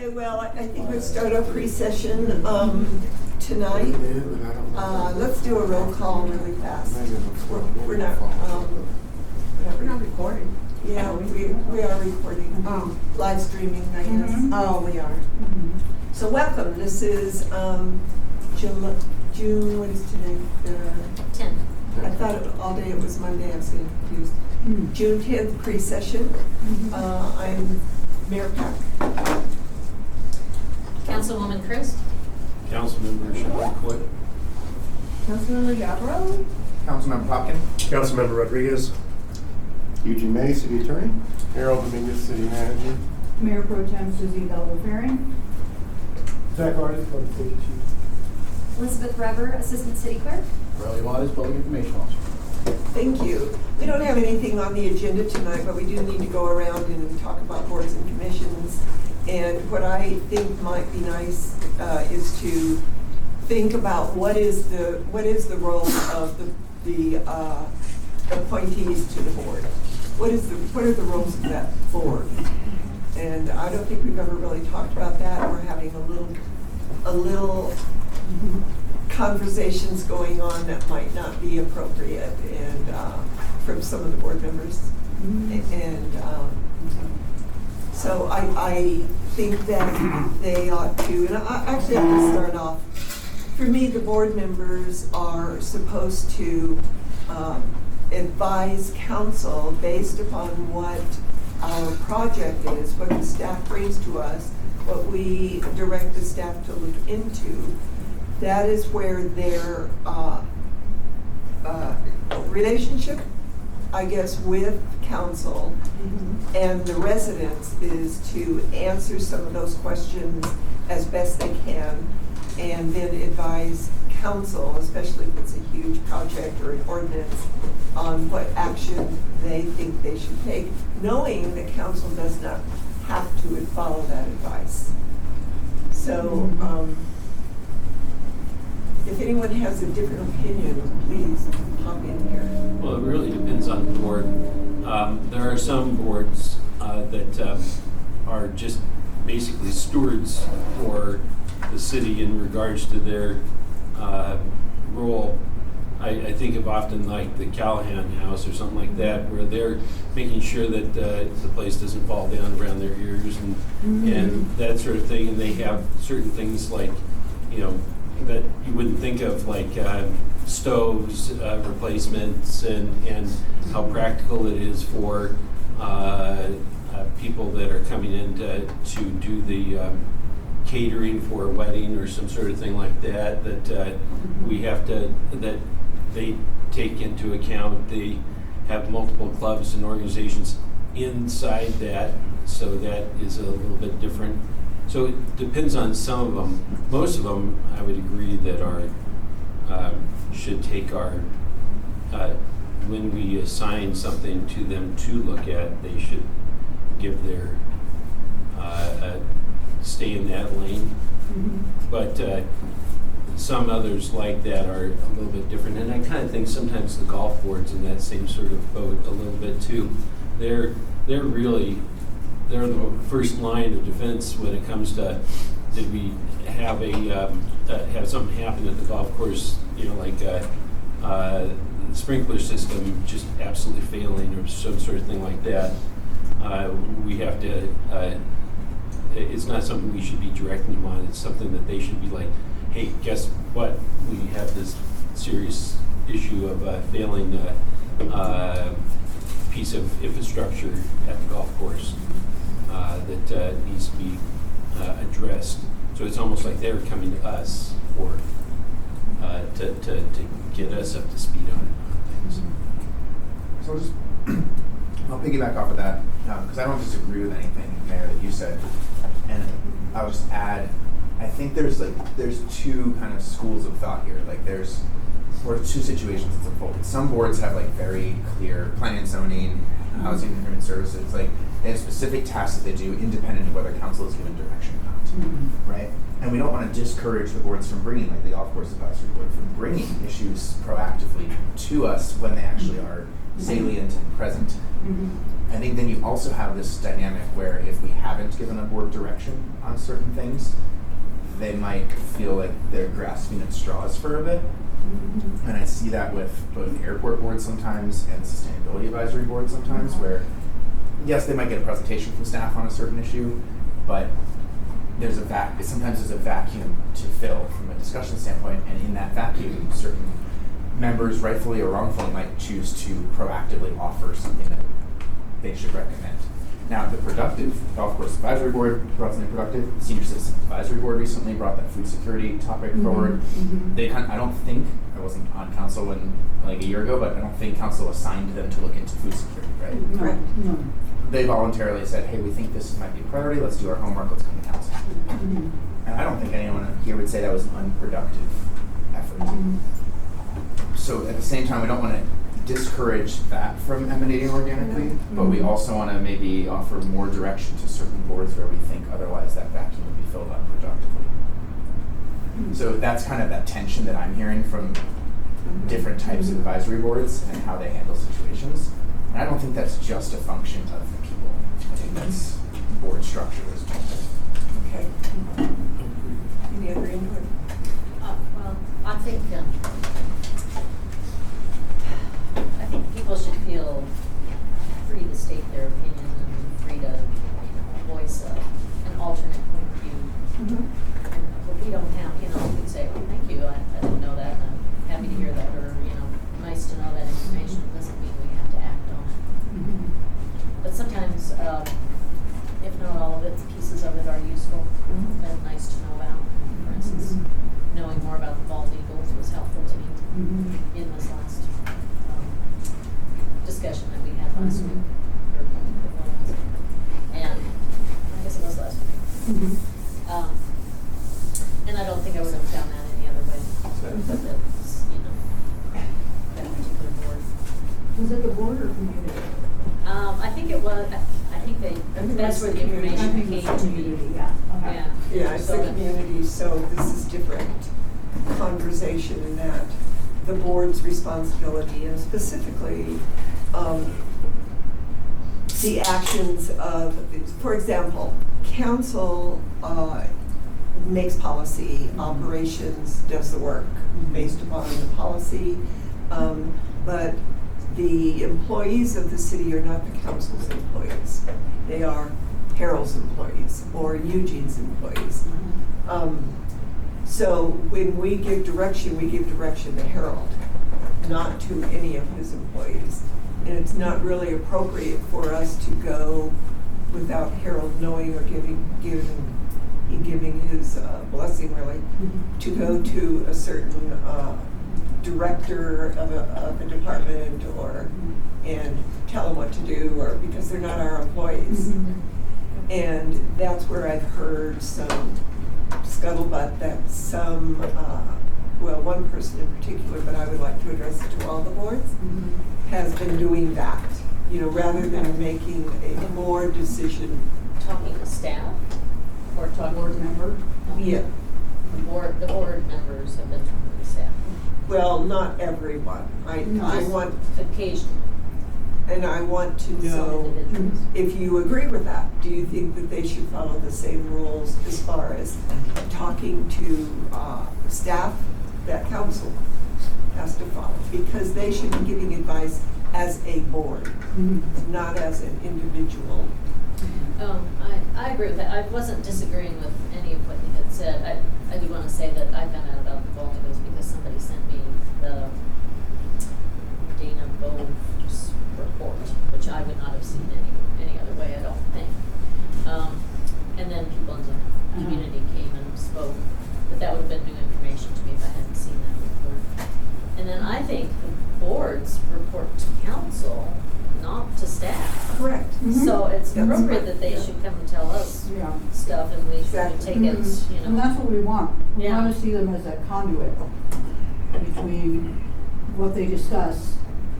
Okay, well, I think we'll start our pre-session tonight. Let's do a roll call really fast. We're not recording. Yeah, we are recording. Live streaming, I guess. Mhm. Oh, we are. So welcome. This is June, what is today? 10th. I thought all day it was Monday. I was getting confused. June 10th pre-session. I'm Mayor Pack. Councilwoman Christ. Councilmember Sean Coy. Councilmember Yarborough. Councilmember Hopkins. Councilmember Rodriguez. Eugene May, City Attorney. Harold Dominguez, City Manager. Mayor Pro Tem Susie Delvo Ferring. Zach Artist, Public Safety Chief. Elizabeth Rever, Assistant City Clerk. Riley Wise, Public Information Officer. Thank you. We don't have anything on the agenda tonight, but we do need to go around and talk about boards and commissions. And what I think might be nice is to think about what is the role of the appointees to the board. What are the roles of that board? And I don't think we've ever really talked about that. We're having a little conversations going on that might not be appropriate, and from some of the board members. And so I think that they ought to, and I actually have to start off. For me, the board members are supposed to advise council based upon what our project is, what the staff brings to us, what we direct the staff to look into. That is where their relationship, I guess, with council and the residents is to answer some of those questions as best they can, and then advise council, especially if it's a huge project or an ordinance, on what action they think they should take, knowing that council does not have to follow that advice. So, if anyone has a different opinion, please hop in here. Well, it really depends on the board. There are some boards that are just basically stewards for the city in regards to their role. I think of often like the Callahan House or something like that, where they're making sure that the place doesn't fall down around their ears and that sort of thing. And they have certain things like, that you wouldn't think of, like stoves replacements and how practical it is for people that are coming in to do the catering for a wedding or some sort of thing like that, that we have to, that they take into account. They have multiple clubs and organizations inside that, so that is a little bit different. So it depends on some of them. Most of them, I would agree, that should take our, when we assign something to them to look at, they should give their, stay in that lane. But some others like that are a little bit different. And I kind of think sometimes the golf board's in that same sort of boat a little bit too. They're the first line of defense when it comes to, did we have have something happen at the golf course, like the sprinkler system just absolutely failing or some sort of thing like that. We have to, it's not something we should be directing them on. It's something that they should be like, hey, guess what? We have this serious issue of failing piece of infrastructure at the golf course that needs to be addressed. So it's almost like they're coming to us for to get us up to speed on things. So just, I'll piggyback off of that, because I don't disagree with anything, Mayor, that you said. And I'll just add, I think there's two kind of schools of thought here. Or two situations that's unfolded. Some boards have very clear planning and zoning, housing and human services. They have specific tasks that they do independent of whether council is given direction or not, right? And we don't want to discourage the boards from bringing, like the golf course advisory board, from bringing issues proactively to us when they actually are salient and present. I think then you also have this dynamic where if we haven't given a board direction on certain things, they might feel like they're grasping at straws for a bit. And I see that with both the airport board sometimes and the sustainability advisory board sometimes, where yes, they might get a presentation from staff on a certain issue, but there's sometimes there's a vacuum to fill from a discussion standpoint, and in that vacuum, certain members, rightfully or wrongfully, might choose to proactively offer something that they should recommend. Now, the productive golf course advisory board brought something productive. The senior citizen advisory board recently brought that food security topic forward. They I don't think, I wasn't on council like a year ago, but I don't think council assigned them to look into food security, right? Correct. No. They voluntarily said, hey, we think this might be a priority, let's do our homework, let's come to council. And I don't think anyone here would say that was an unproductive effort. So at the same time, we don't want to discourage that from emanating organically, but we also want to maybe offer more direction to certain boards where we think otherwise that vacuum would be filled unproductively. So that's kind of that tension that I'm hearing from different types of advisory boards and how they handle situations. And I don't think that's just a function of the people. I think that's board structure as well. Okay. Any other input? Well, I think people should feel free to state their opinion and free to voice an alternate point of view. And what we don't have, we can say, oh, thank you, I didn't know that, and I'm happy to hear that, or, nice to know that information. It doesn't mean we have to act on it. But sometimes, if not all of it, pieces of it are useful and nice to know about. For instance, knowing more about the bald eagles was helpful to me in this last discussion that we had last week, or before last week. And I guess it was last week. And I don't think I would have done that any other way. But that's, that particular board. Was it the board or community? I think it was. I think that's where the information came to me. Yeah. Okay. Yeah. Yeah, it's the community, so this is different conversation in that the board's responsibility, and specifically the actions of, for example, council makes policy, operations does the work based upon the policy, but the employees of the city are not the council's employees. They are Harold's employees or Eugene's employees. So when we give direction to Harold, not to any of his employees. And it's not really appropriate for us to go without Harold knowing or giving his blessing, really, to go to a certain director of a department and tell them what to do, or because they're not our employees. And that's where I've heard some scuttlebutt that some, one person in particular, but I would like to address it to all the boards, has been doing that, rather than making a board decision. Talking to staff or talking Board member? Yeah, the board members have been talking to staff. well, not everyone. I want, Occasionally. and I want to Some know individuals. if you agree with that. Do you think that they should follow the same rules as far as talking to staff that council has to follow? Because they should be giving advice as a board, not as an individual. I agree with that. I wasn't disagreeing with any of what you had said. I do want to say that I found out about the bald eagles because somebody sent me the Dana Bowe's report, which I would not have seen any other way, I don't think. And then people in the community came and spoke, but that would have been new information to me if I hadn't seen that report. And then I think the boards report to council, not to staff. Correct. So it's That's appropriate right. that they should come and tell us Yeah. stuff, and we should Exactly. take it, And that's what we want. We Yeah. want to see them as a conduit between what they discuss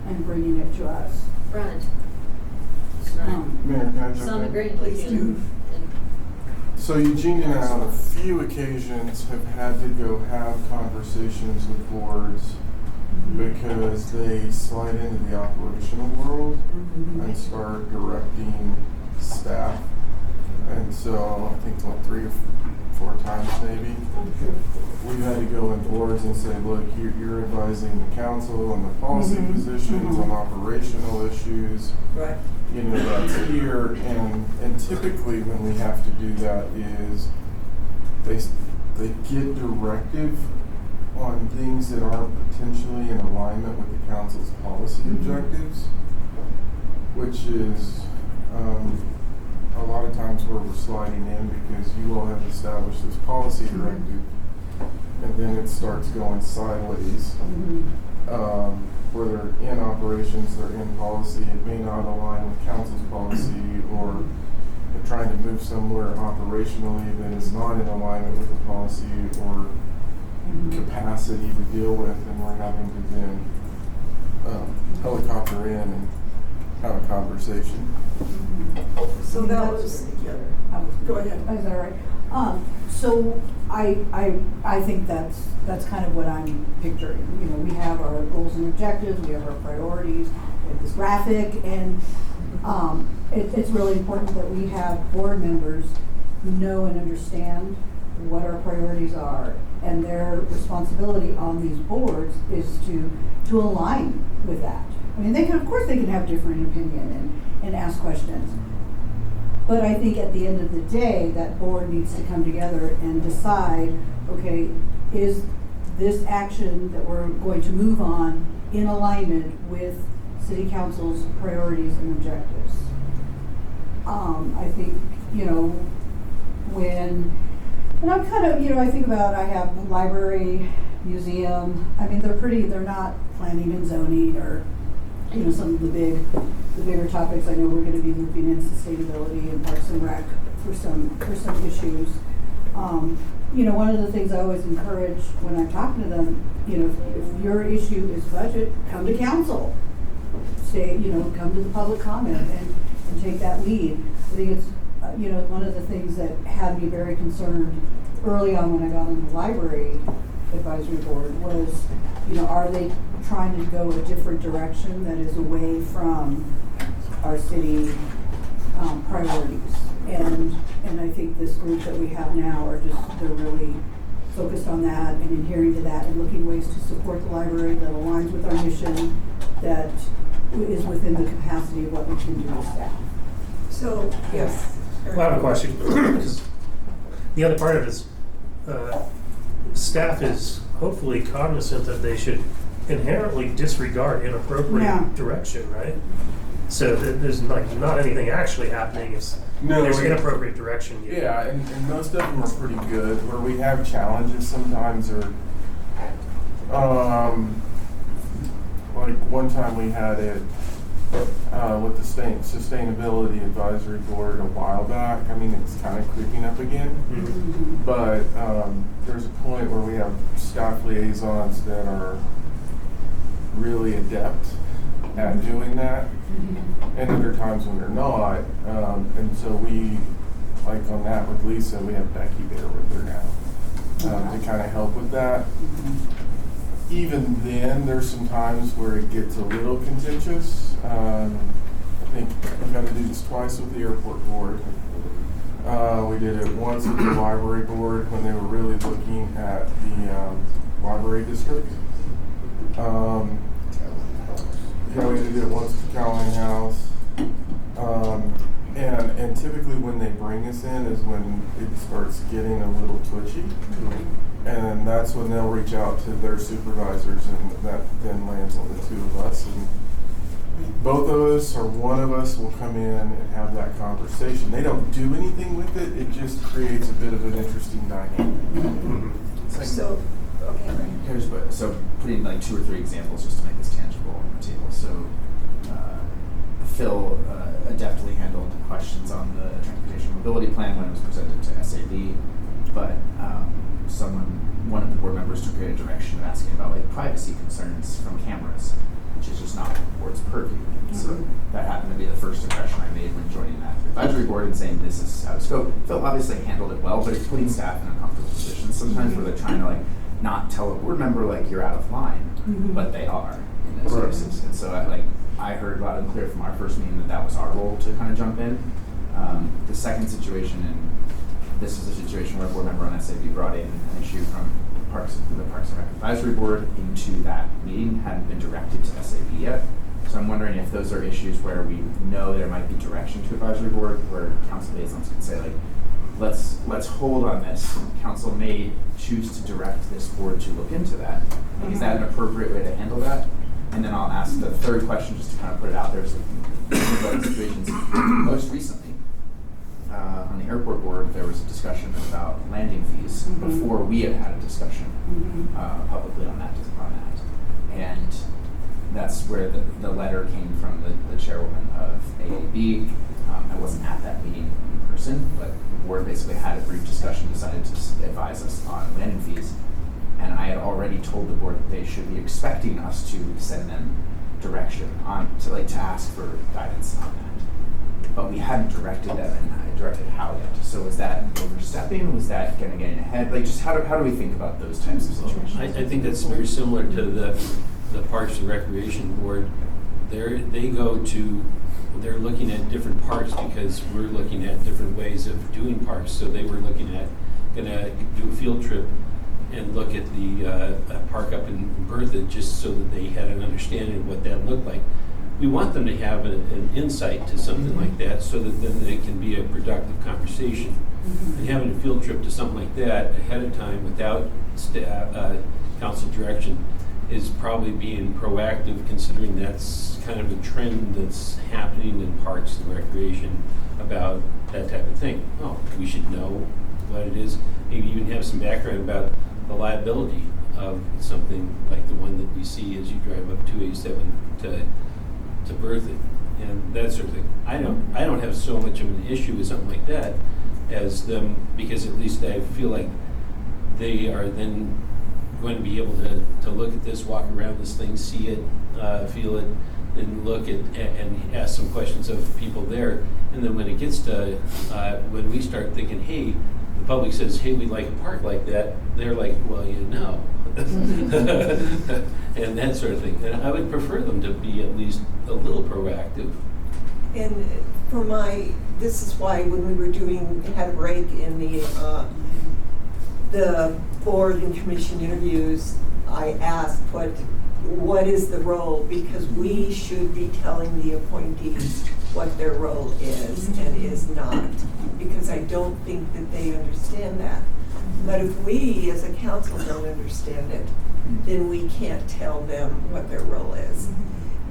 and bringing it to us. Right. Right. Mayor, can I jump So I'm in? agreeing with Please you. do. And So Eugene and I on a few occasions have had to go have conversations with boards because they slide into the operational world and start directing staff. And so I think 3 or 4 times maybe, we've had to go in boards and say, look, you're advising the council on the policy positions, on operational issues. Right. You know, that's here, and typically when we have to do that is they get directive on things that aren't potentially in alignment with the council's policy objectives, which is a lot of times where we're sliding in because you all have established this policy directive, and then it starts going sideways. Where they're in operations, they're in policy, it may not align with council's policy, or they're trying to move somewhere operationally that is not in alignment with the policy or capacity to deal with, and we're having to then helicopter in and have a conversation. So that was, go ahead. Is that all right? So I think that's kind of what I'm picturing. You know, we have our goals and objectives, we have our priorities, we have this graphic, and it's really important that we have board members who know and understand what our priorities are, and their responsibility on these boards is to align with that. I mean, of course they can have different opinion and ask questions. But I think at the end of the day, that board needs to come together and decide, okay, is this action that we're going to move on in alignment with City Council's priorities and objectives? I think, you know, when I'm kind of, you know, I think about, I have library, museum, I mean, they're not planning and zoning or, you know, some of the bigger topics. I know we're going to be looking in sustainability and Parks and Rec for some issues. You know, one of the things I always encourage when I'm talking to them, you know, if your issue is budget, come to council. You know, come to the public comment and take that lead. I think it's, you know, one of the things that had me very concerned early on when I got on the library advisory board was, you know, are they trying to go a different direction that is away from our city priorities? And I think this group that we have now they're really focused on that and adhering to that and looking ways to support the library that aligns with our mission, that is within the capacity of what we can do with staff. So, yes. Well, I have a question. Because the other part of it is staff is hopefully cognizant that they should inherently disregard inappropriate direction, right? So there's like not anything actually happening. It's there's inappropriate direction. Yeah, and most of them are pretty good. Where we have challenges sometimes are, like one time we had it with the sustainability advisory board a while back. I mean, it's kind of creeping up again. But there's a point where we have staff liaisons that are really adept at doing that, and other times when they're not. And so we, like on that with Lisa, we have Becky there with her now to kind of help with that. Even then, there's some times where it gets a little contentious. I think we've got to do this twice with the airport board. We did it once with the library board when they were really looking at the library district. Yeah, we did it once at the Callahan House. And typically when they bring us in is when it starts getting a little twitchy. And that's when they'll reach out to their supervisors, and that then lands on the two of us. And both of us or one of us will come in and have that conversation. They don't do anything with it. It just creates a bit of an interesting dynamic. So, okay, right. So putting like 2 or 3 examples just to make this tangible on the table. So Phil adeptly handled questions on the transportation mobility plan when it was presented to SAB, but one of the board members took a direction of asking about like privacy concerns from cameras, which is just not the board's purview. So that happened to be the first impression I made when joining that advisory board and saying this is out of scope. Phil obviously handled it well, but it's putting staff in uncomfortable positions sometimes where they're trying to like not tell a board member like you're out of line, but they are in those Right. cases. And so I heard loud and clear from our first meeting that was our role to kind of jump in. The second situation, and this is a situation where a board member on SAB brought in an issue from the Parks and Rec Advisory Board into that meeting, hadn't been directed to SAB yet. So I'm wondering if those are issues where we know there might be direction to advisory board, where council liaisons can say let's hold on this. Council may choose to direct this board to look into that. Is that an appropriate way to handle that? And then I'll ask the third question just to kind of put it out there. So situations most recently on the airport board, there was a discussion about landing fees before we had a discussion publicly on that. And that's where the letter came from the chairwoman of AAB. I wasn't at that meeting in person, but the board basically had a brief discussion, decided to advise us on landing fees. And I had already told the board that they should be expecting us to send them direction to ask for guidance on that. But we hadn't directed them, and I directed how yet. So was that overstepping? Was that getting ahead? Just how do we think about those types of situations? I think that's very similar to the Parks and Recreation Board. They're looking at different parks because we're looking at different ways of doing parks. So they were gonna do a field trip and look at the park up in Bertha, just so that they had an understanding of what that looked like. We want them to have an insight to something like that, so that then they can be a productive conversation. And having a field trip to something like that ahead of time without council direction is probably being proactive, considering that's kind of a trend that's happening in parks and recreation about that type of thing. Oh, we should know what it is, maybe even have some background about the liability of something like the one that we see as you drive up 287 to Bertha and that sort of thing. I don't have so much of an issue with something like that as them, because at least I feel like they are then going to be able to look at this, walk around this thing, see it, feel it, and look at and ask some questions of people there. And then when it gets to when we start thinking, hey, the public says, hey, we like a park like that, they're like, well, and that sort of thing. And I would prefer them to be at least a little proactive. And this is why when we had a break in the board and commission interviews, I asked what is the role, because we should be telling the appointees what their role is and is not, because I don't think that they understand that. But if we as a council don't understand it, then we can't tell them what their role is.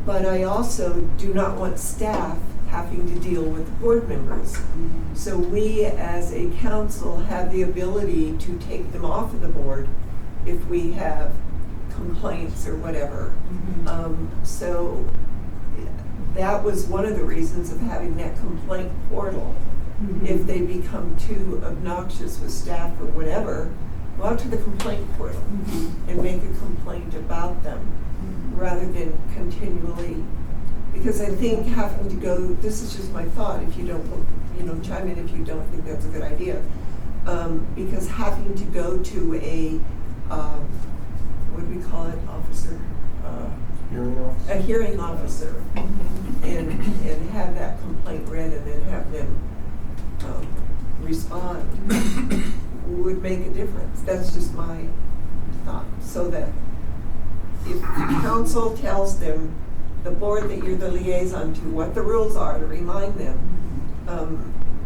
But I also do not want staff having to deal with the board members. So we as a council have the ability to take them off of the board if we have complaints or whatever. So that was one of the reasons of having that complaint portal. If they become too obnoxious with staff or whatever, go out to the complaint portal and make a complaint about them rather than continually, because I think having to go, this is just my thought, if you don't, chime in if you don't think that's a good idea, because having to go to a, what do we call it, officer? Hearing officer? A hearing officer, and have that complaint read and then have them respond would make a difference. That's just my thought. So that if the council tells them, the board that you're the liaison to, what the rules are, to remind them,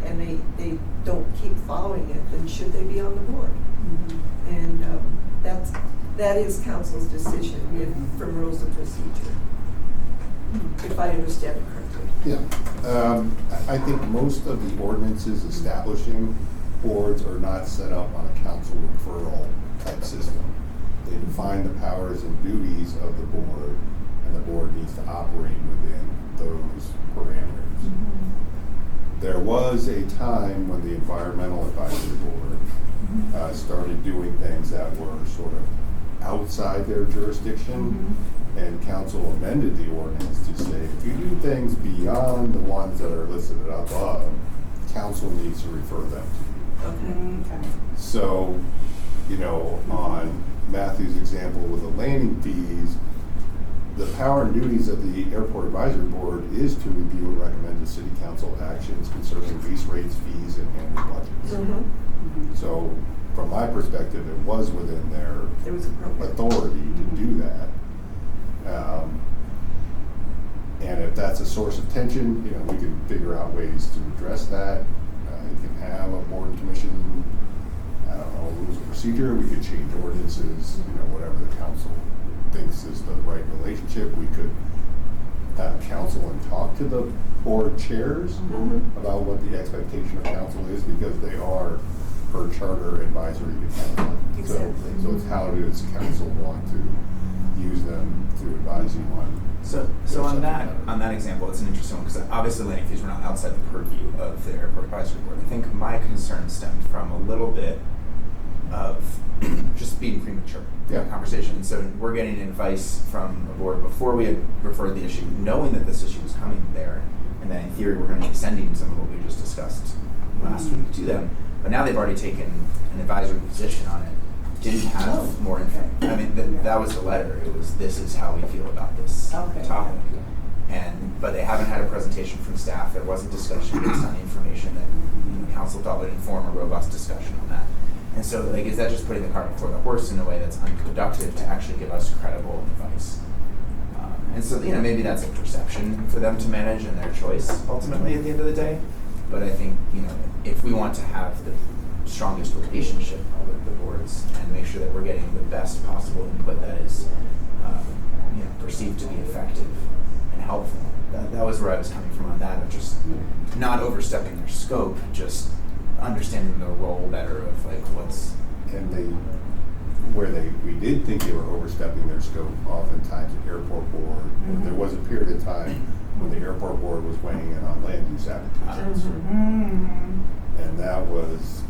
and they don't keep following it, then should they be on the board? And that is council's decision from rules of procedure, if I understand it correctly. Yeah, I think most of the ordinances establishing boards are not set up on a council referral type system. They define the powers and duties of the board, and the board needs to operate within those parameters. There was a time when the Environmental Advisory Board started doing things that were sort of outside their jurisdiction, and council amended the ordinance to say, if you do things beyond the ones that are listed above, council needs to refer them to you. Okay. So you know, on Matthew's example with the landing fees, the power and duties of the Airport Advisory Board is to review and recommend to City Council actions concerning lease rates, fees, and annual budgets. Mhm. So, from my perspective, it was within their It was appropriate. authority to do that. And if that's a source of tension, you know, we can figure out ways to address that. You can have a board and commission, I don't know, rules of procedure. We could change ordinances, you know, whatever the council thinks is the right relationship. We could have council and talk to the board chairs Mhm. about what the expectation of council is, because they are per charter advisory to council. Exactly. So it's how does council want to use them to advise you on. So on that example, it's an interesting one, because obviously landing fees were not outside the purview of the Airport Advisory Board. I think my concern stemmed from a little bit of just being premature in Yeah. the conversation. And so we're getting advice from the board before we had referred the issue, knowing that this issue was coming there, and that in theory we're going to be sending some of what we just discussed last week to them. But now they've already taken an advisory position on it. Didn't have more info. I mean, that was the letter. It was, this is how we feel about this Okay. topic. But they haven't had a presentation from staff. There wasn't discussion based on the information that council thought would inform a robust discussion on that. And so, like, is that just putting the cart before the horse in a way that's unproductive to actually give us credible advice? And so, you know, maybe that's a perception for them to manage and their choice ultimately at the end of the day. But I think, you know, if we want to have the strongest relationship with the boards and make sure that we're getting the best possible input that is, you know, perceived to be effective and helpful, that was where I was coming from on that, of just not overstepping their scope, just understanding the role better of like what's. And we did think they were overstepping their scope, oftentimes the airport board. There was a period of time when the airport board was weighing in on land use applications. And that was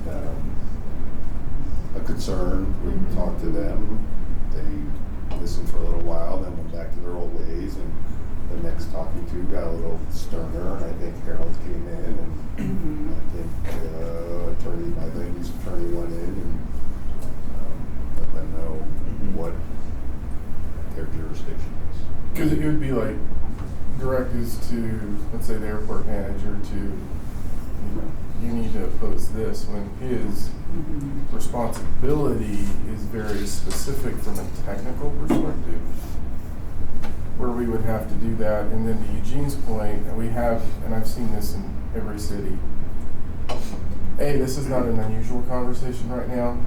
a concern. We talked to them. They listened for a little while, then went back to their old ways, and the next talking to got a little sterner. And I think Harold came in, and I think my land use attorney went in and let them know what their jurisdiction is. Because it would be like directives to, let's say, the airport manager to, you know, you need to oppose this, when his responsibility is very specific from a technical perspective, where we would have to do that. And then to Eugene's point, and we have, and I've seen this in every city, this is not an unusual conversation right now.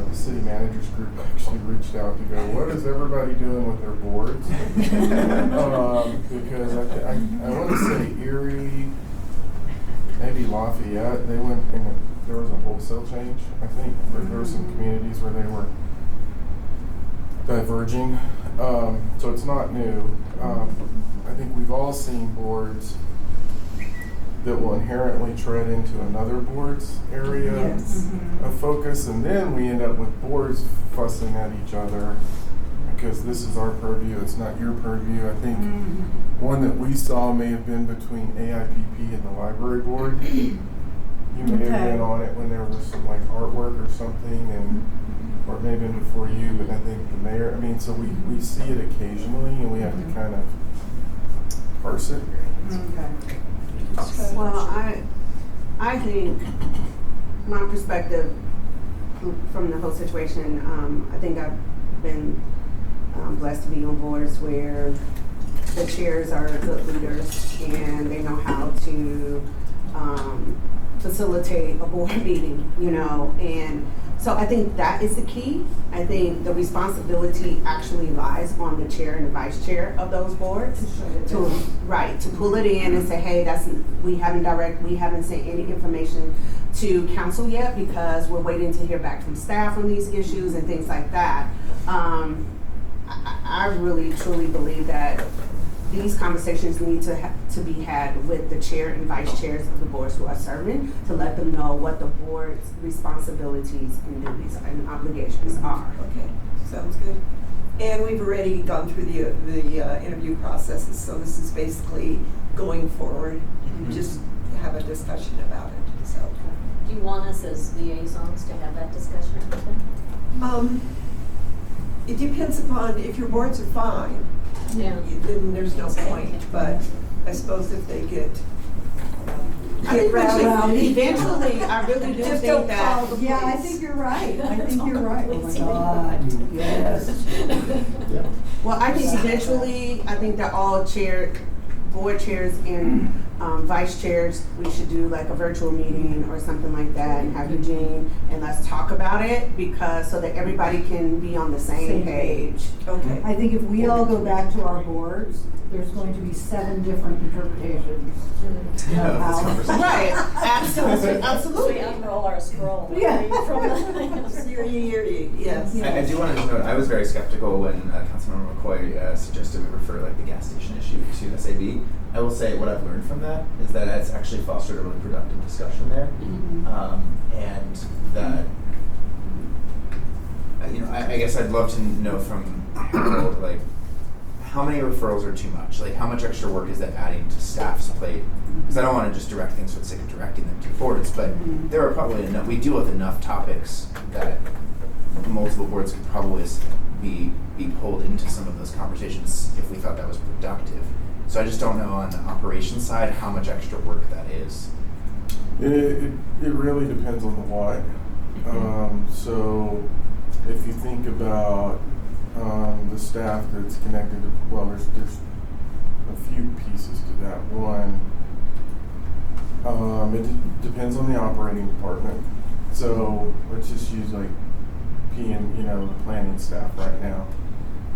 The city managers group actually reached out to go, what is everybody doing with their boards? Because I want to say Erie, maybe Lafayette, they went and there was a wholesale change, I think. There were some communities where they were diverging. So it's not new. I think we've all seen boards that will inherently tread into another board's area of focus, and then we end up with boards fussing at each other because this is our purview, it's not your purview. I think one that we saw may have been between AIPP and the library board. You may have been on it when there was some like artwork or something, and or maybe before you, and I think the mayor. I mean, so we see it occasionally, and we have to kind of parse it. Okay. Well, I think my perspective from the whole situation, I think I've been blessed to be on boards where the chairs are good leaders and they know how to facilitate a board meeting, you know, and so I think that is the key. I think the responsibility actually lies on the chair and the vice chair of those boards to pull it in and say, hey, we haven't sent any information to council yet because we're waiting to hear back from staff on these issues and things like that. I really truly believe that these conversations need to be had with the chair and vice chairs of the boards who are serving to let them know what the board's responsibilities and duties and obligations are. Okay, sounds good. And we've already gone through the interview processes, so this is basically going forward. Just have a discussion about it. So, Do you want us as liaisons to have that discussion with them? It depends upon, if your boards are fine, Yeah. then there's no point, but I suppose if they get I think rowdy. eventually, I really do Just think don't that. call the Yeah, I police. think you're right. I think you're right. Oh my Police. God, yes. Yeah. Well, I think eventually, I think that all board chairs and vice chairs, we should do like a virtual meeting or something like that and have Eugene and let's talk about it because, so that everybody can be on the same Same page. Okay. I think if we all go back to our boards, there's going to be 7 different interpretations Yeah, of this how. conversation. Right, absolutely, So we absolutely. unroll our scroll. Yeah. From the. Yes. Yeah. I do want to note, I was very skeptical when Councilmember McCoy suggested we refer like the gas station issue to SAB. I will say what I've learned from that is that it's actually fostered a really productive discussion there, and that I guess I'd love to know from Harold, like, how many referrals are too much? Like, how much extra work is that adding to staff's plate? Because I don't want to just direct things for the sake of directing them to boards, but there are probably enough. We deal with enough topics that multiple boards could probably be pulled into some of those conversations if we thought that was productive. So I just don't know on the operations side how much extra work that is. It really depends on the what. So if you think about the staff that's connected to, well, there's a few pieces to that. One, it depends on the operating department. So let's just use like the planning staff right now.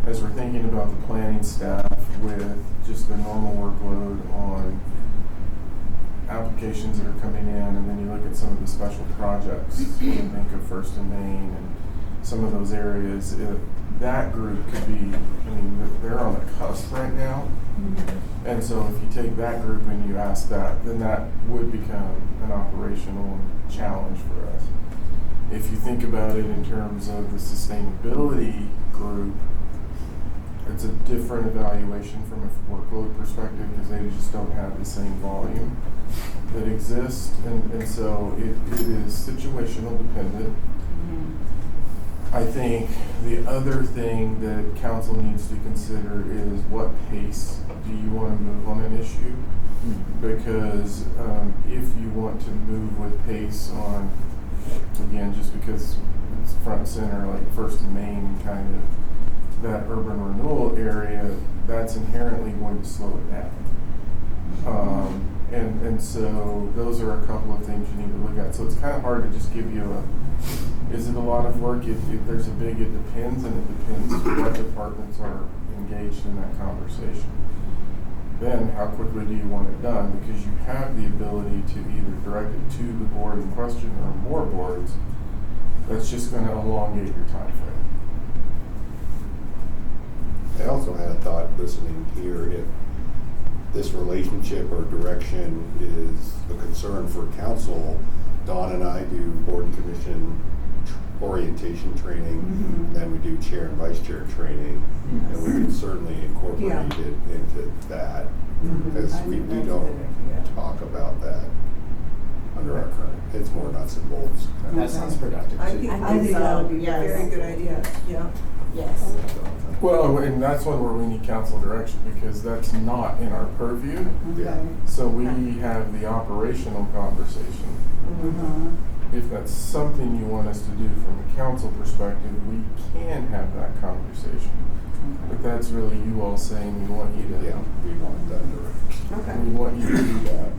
As we're thinking about the planning staff with just the normal workload on applications that are coming in, and then you look at some of the special projects, you can think of First and Main and some of those areas, that group could be, they're on the cusp right now. And so if you take that group and you ask that, then that would become an operational challenge for us. If you think about it in terms of the sustainability group, it's a different evaluation from a workload perspective because they just don't have the same volume that exists. And so it is situational dependent. I think the other thing that council needs to consider is what pace do you want to move on an issue? Because if you want to move with pace on, again, just because it's front and center, like First and Main, kind of that urban renewal area, that's inherently going to slow it down. And so those are a couple of things you need to look at. So it's kind of hard to just give you is it a lot of work? If there's a big, it depends, and it depends what departments are engaged in that conversation. Then how quickly do you want it done? Because you have the ability to either direct it to the board in question or more boards. That's just going to elongate your time frame. I also had a thought listening here, if this relationship or direction is a concern for council, Dawn and I do board and commission orientation training, then we do chair and vice chair training, and we can certainly incorporate it into that, because we don't talk about that under our current, it's more nuts and bolts. That sounds productive I too. think that would be a very good idea, yeah. Yes. Well, and that's one where we need council direction because that's not in our purview. Yeah. So we have the operational conversation. If that's something you want us to do from a council perspective, we can have that conversation. But that's really you all saying we want you to. Yeah, we want that direction. Okay. We want you to do that.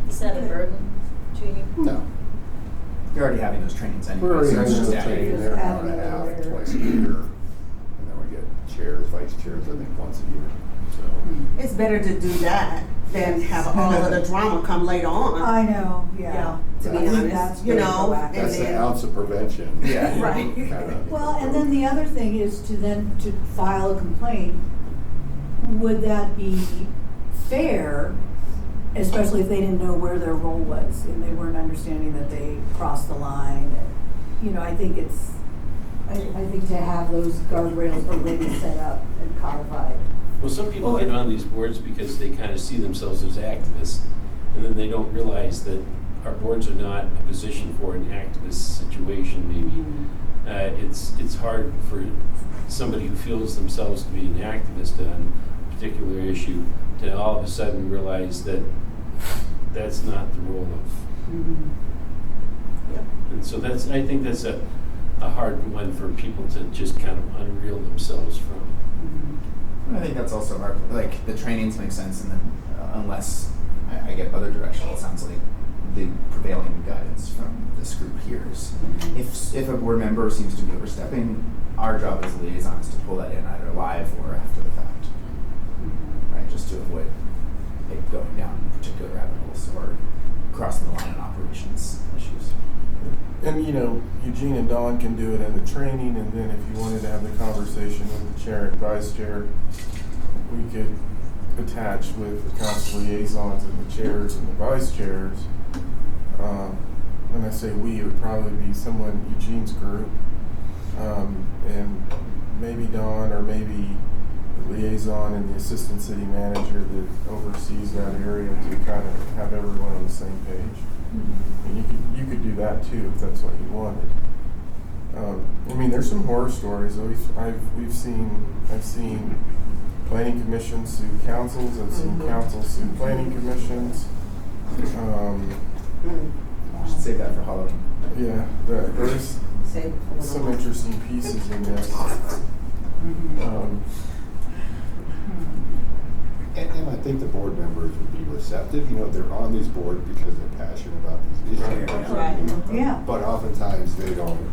Is that a burden to you? No. You're already having those trainings anyway. We're already so it's having just the adding- training there an hour and a half, twice a year, and then we get chairs, vice chairs, I think, once a year, so. It's better to do that than have all of the drama come later on. I know, yeah. To be I think honest, that's you very know, proactive. and That's an then ounce of prevention. Yeah. Right. Kinda. Well, and then the other thing is to file a complaint. Would that be fair, especially if they didn't know where their role was and they weren't understanding that they crossed the line? I think I think to have those guardrails already set up and codified. Well, some people get on these boards because they kind of see themselves as activists, and then they don't realize that our boards are not a position for an activist situation, maybe. It's hard for somebody who feels themselves to be an activist on a particular issue to all of a sudden realize that that's not the role of. Yep. And so I think that's a hard one for people to just kind of unreel themselves from. I think that's also hard. Like the trainings make sense, and then unless I get other direction, it sounds like the prevailing guidance from this group here is if a board member seems to be overstepping, our job as liaisons to pull that in either live or after the fact, right? Just to avoid it going down particular rabbit holes or crossing the line on operations issues. And Eugene and Dawn can do it in the training, and then if you wanted to have the conversation with the chair and vice chair, we could attach with the council liaisons and the chairs and the vice chairs. When I say we, it would probably be someone Eugene's group, and maybe Dawn, or maybe the liaison and the assistant city manager that oversees that area to kind of have everyone on the same page. And you could do that too if that's what you wanted. I mean, there's some horror stories. I've seen planning commissions sue councils. I've seen councils sue planning commissions. I should save that for Halloween. Yeah, there's some interesting pieces in this. And I think the board members would be receptive. They're on these boards because they're passionate about these issues. Right. Yeah. But oftentimes they don't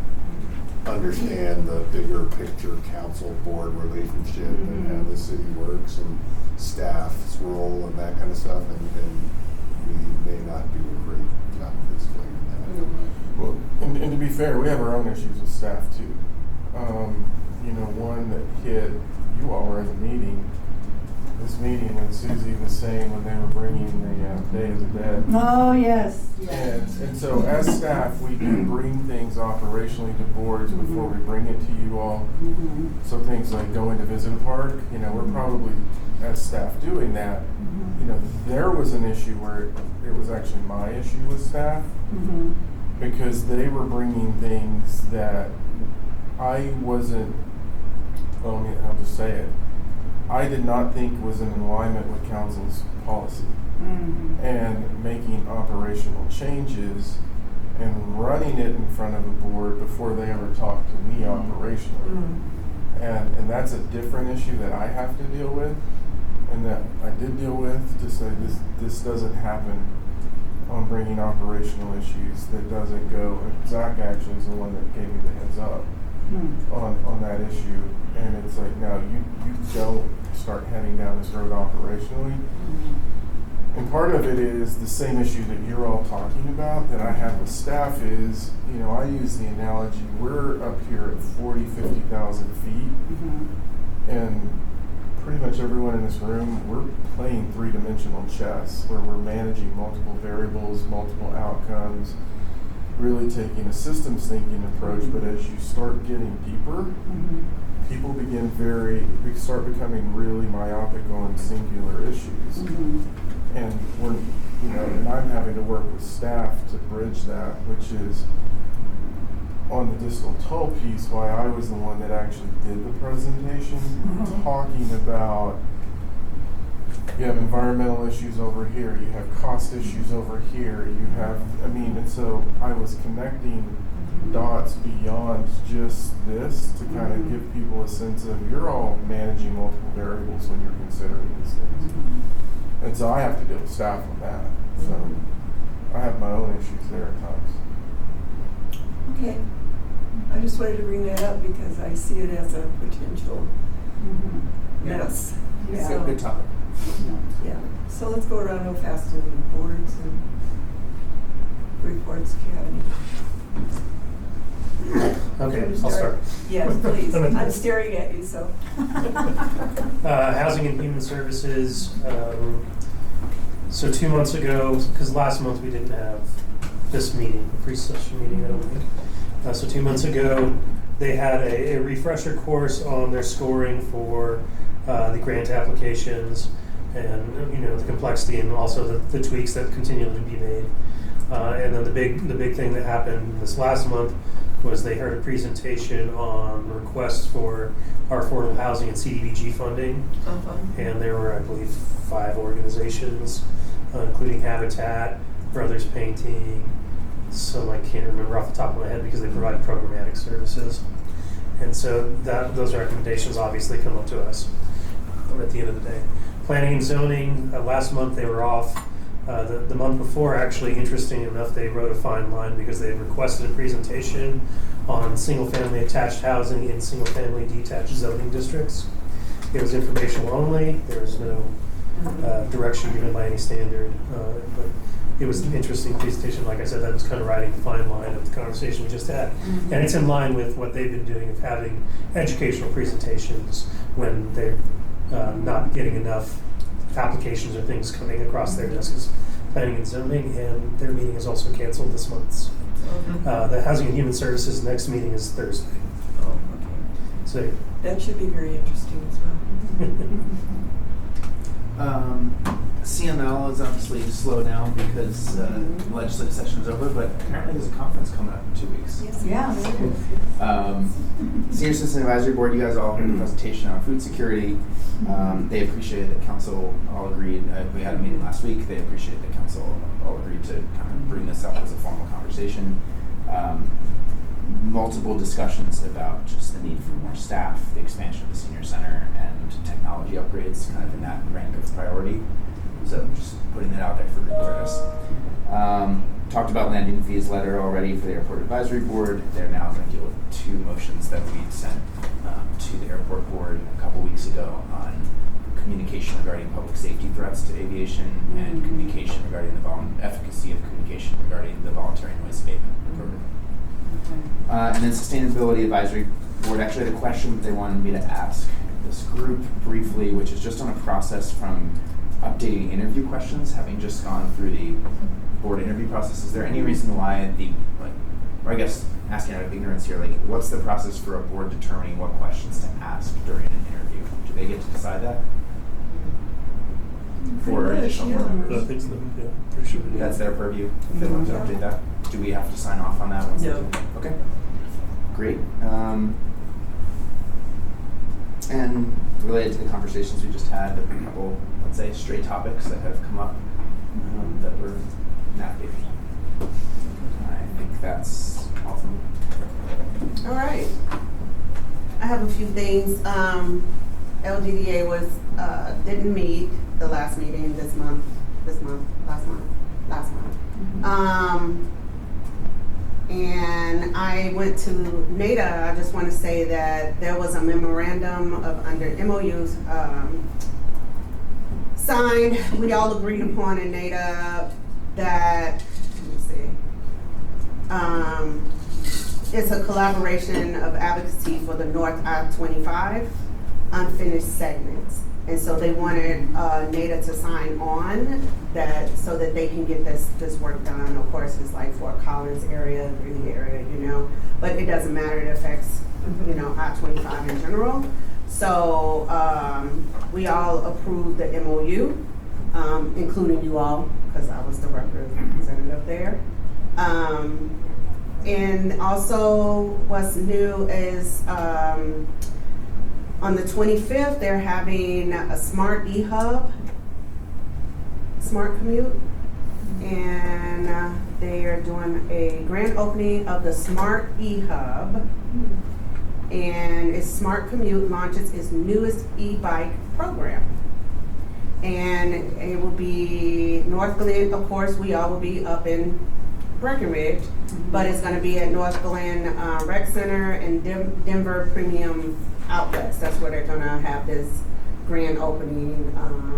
understand the bigger picture council-board relationship and how the city works and staff's role and that kind of stuff. And we may not do a great job of explaining that. Well, and to be fair, we have our own issues with staff too. One that hit, you all were in the meeting, this meeting when Susie was saying when they were bringing the Day of the Dead. Oh, yes. And so as staff, we do bring things operationally to boards before we bring it to you all. So things like going to visit a park, we're probably, as staff, doing that. There was an issue where it was actually my issue with staff because they were bringing things that I wasn't, I'll just say it, I did not think was in alignment with council's policy. And making operational changes and running it in front of a board before they ever talk to me operationally. And that's a different issue that I have to deal with, and that I did deal with to say this doesn't happen on bringing operational issues. That doesn't go. Zach actually is the one that gave me the heads up on that issue, and it's like, no, you don't start heading down this road operationally. And part of it is the same issue that you're all talking about that I have with staff is, I use the analogy, we're up here at 40, 50,000 feet, and pretty much everyone in this room, we're playing three-dimensional chess where we're managing multiple variables, multiple outcomes, really taking a systems thinking approach. But as you start getting deeper, people we start becoming really myopic on singular issues. And and I'm having to work with staff to bridge that, which is on the distal toe piece, why I was the one that actually did the presentation, talking about you have environmental issues over here, you have cost issues over here, you have, and so I was connecting dots beyond just this to kind of give people a sense of you're all managing multiple variables when you're considering these things. And so I have to deal with staff on that. So I have my own issues there at times. Okay. I just wanted to bring that up because I see it as a potential mess. Yeah, So, good topic. yeah. So let's go around real fast to boards and reports. Do you have any? Okay, I'll start. Yes, please. I'm staring at you, so. Housing and Human Services. So 2 months ago, because last month we didn't have this meeting, a pre-session meeting, I don't think. So 2 months ago, they had a refresher course on their scoring for the grant applications and the complexity and also the tweaks that continue to be made. And then the big thing that happened this last month was they heard a presentation on requests for our affordable housing and CDBG funding. Uh-huh. And there were, I believe, 5 organizations, including Habitat, Brothers Painting, some I can't remember off the top of my head because they provide programmatic services. And so those recommendations obviously come up to us at the end of the day. Planning and zoning, last month they were off. The month before, actually, interesting enough, they wrote a fine line because they had requested a presentation on single-family attached housing in single-family detached zoning districts. It was informational only. There was no direction given by any standard. But it was an interesting presentation. Like I said, that was kind of riding the fine line of the conversation we just had. Mm-hmm. And it's in line with what they've been doing of having educational presentations when they're not getting enough applications or things coming across their desks. Planning and zoning, and their meeting is also canceled this month. The Housing and Human Services next meeting is Thursday. Oh, okay. So That should be very interesting as well. CML is obviously slowed down because legislative session is over, but apparently there's a conference coming up in 2 weeks. Yeah. Senior Citizen Advisory Board, you guys all heard the presentation on food security. They appreciated that council all agreed. We had a meeting last week. They appreciated that council all agreed to kind of bring this up as a formal conversation. Multiple discussions about just the need for more staff, the expansion of the senior center, and technology upgrades kind of in that rank of priority. So just putting that out there for awareness. Talked about landing fees letter already for the Airport Advisory Board. They're now going to deal with 2 motions that we sent to the Airport Board a couple weeks ago on communication regarding public safety threats to aviation and communication regarding the efficacy of communication regarding the voluntary noise abatement program. And then Sustainability Advisory Board actually had a question that they wanted me to ask this group briefly, which is just on a process from updating interview questions, having just gone through the board interview process. Is there any reason why or I guess asking out of ignorance here, what's the process for a board determining what questions to ask during an interview? Do they get to decide that? For additional board members? That's their purview. If they want to update that, do we have to sign off on that? No. Okay. Great. And related to the conversations we just had, there were a couple, let's say, stray topics that have come up that we're navigating. I think that's all from me. All right. I have a few things. LGDA didn't meet the last meeting last month. And I went to NADA. I just want to say that there was a memorandum of under MOUs signed. We all agreed upon in NADA that, it's a collaboration of advocacy for the North I-25 unfinished segments. And so they wanted NADA to sign on that so that they can get this work done. Of course, it's like Fort Collins area, Greeley area, but it doesn't matter. It affects, I-25 in general. So we all approved the MOU, including you all, because I was the representative there. And also what's new is on the 25th, they're having a smart e-hub, smart commute, and they are doing a grand opening of the smart e-hub, and its smart commute launches its newest e-bike program. And it will be North Glen, of course, we all will be up in Breckenridge, but it's going to be at North Glen Rec Center and Denver Premium Outlets. That's where they're going to have this grand opening.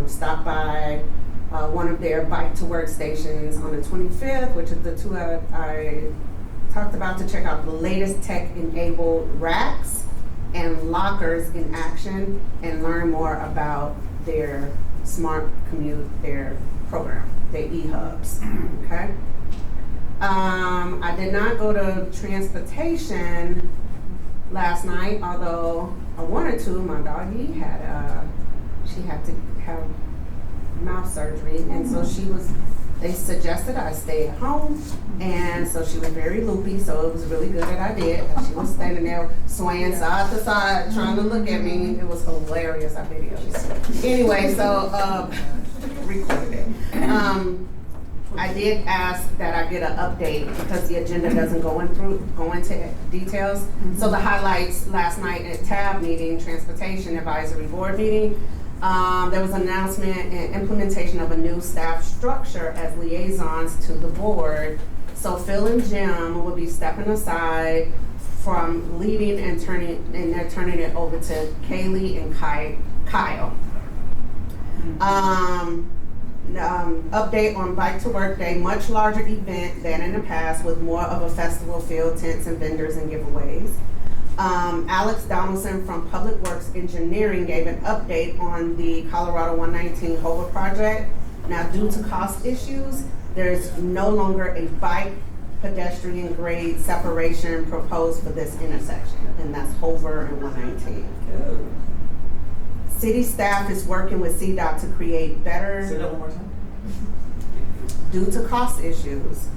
Stop by one of their bike to work stations on the 25th, which is the 2 I talked about, to check out the latest tech-enabled racks and lockers in action and learn more about their smart commute, their program, their e-hubs. Okay. I did not go to transportation last night, although I wanted to. My doggie had to have mouth surgery, and so she was they suggested I stay at home, and so she was very loopy, so it was really good that I did. She was standing there swaying side to side, trying to look at me. It was hilarious. I videoed it. Anyway, so recorded it. I did ask that I get an update because the agenda doesn't go into details. So the highlights last night at TAB meeting, Transportation Advisory Board meeting, there was an announcement and implementation of a new staff structure as liaisons to the board. So Phil and Jim will be stepping aside from leading and they're turning it over to Kaylee and Kyle. Update on Bike to Work Day, much larger event than in the past with more of a festival feel, tents and vendors and giveaways. Alex Donaldson from Public Works Engineering gave an update on the Colorado 119 Hoover project. Now, due to cost issues, there's no longer a bike pedestrian grade separation proposed for this intersection, and that's Hoover and 119. Oh. City staff is working with CDOT to create better. Say that one more time. Due to cost issues,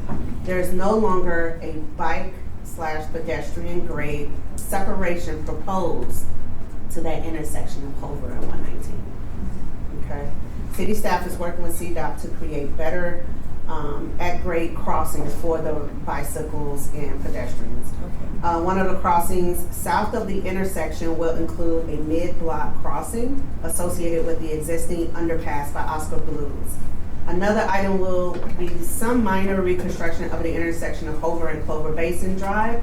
there's no longer a bike/pedestrian grade separation proposed to that intersection of Hoover and 119. Okay. City staff is working with CDOT to create better at-grade crossings for the bicycles and pedestrians. Okay. One of the crossings south of the intersection will include a mid-block crossing associated with the existing underpass by Oscar Blues. Another item will be some minor reconstruction of the intersection of Hoover and Clover Basin Drive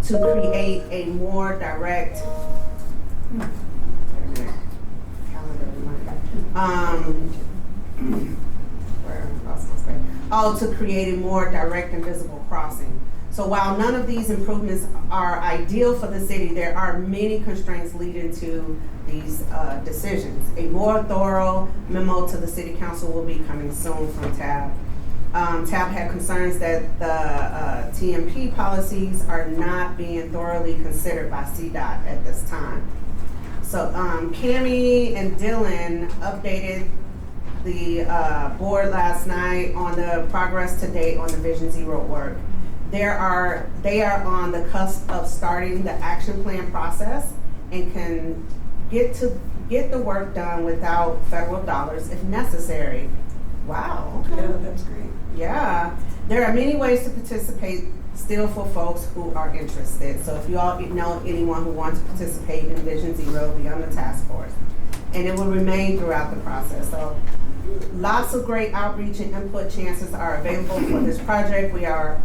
to create a more direct to create a more direct and visible crossing. So while none of these improvements are ideal for the city, there are many constraints leading to these decisions. A more thorough memo to the city council will be coming soon from TAB. TAB had concerns that the TMP policies are not being thoroughly considered by CDOT at this time. So Cammie and Dylan updated the board last night on the progress to date on the Vision Zero work. They are on the cusp of starting the action plan process and can get the work done without federal dollars if necessary. Wow. Okay. Yeah, that's great. Yeah. There are many ways to participate still for folks who are interested. So if you all know anyone who wants to participate in Vision Zero, be on the task force. And it will remain throughout the process. So lots of great outreach and input chances are available for this project. We are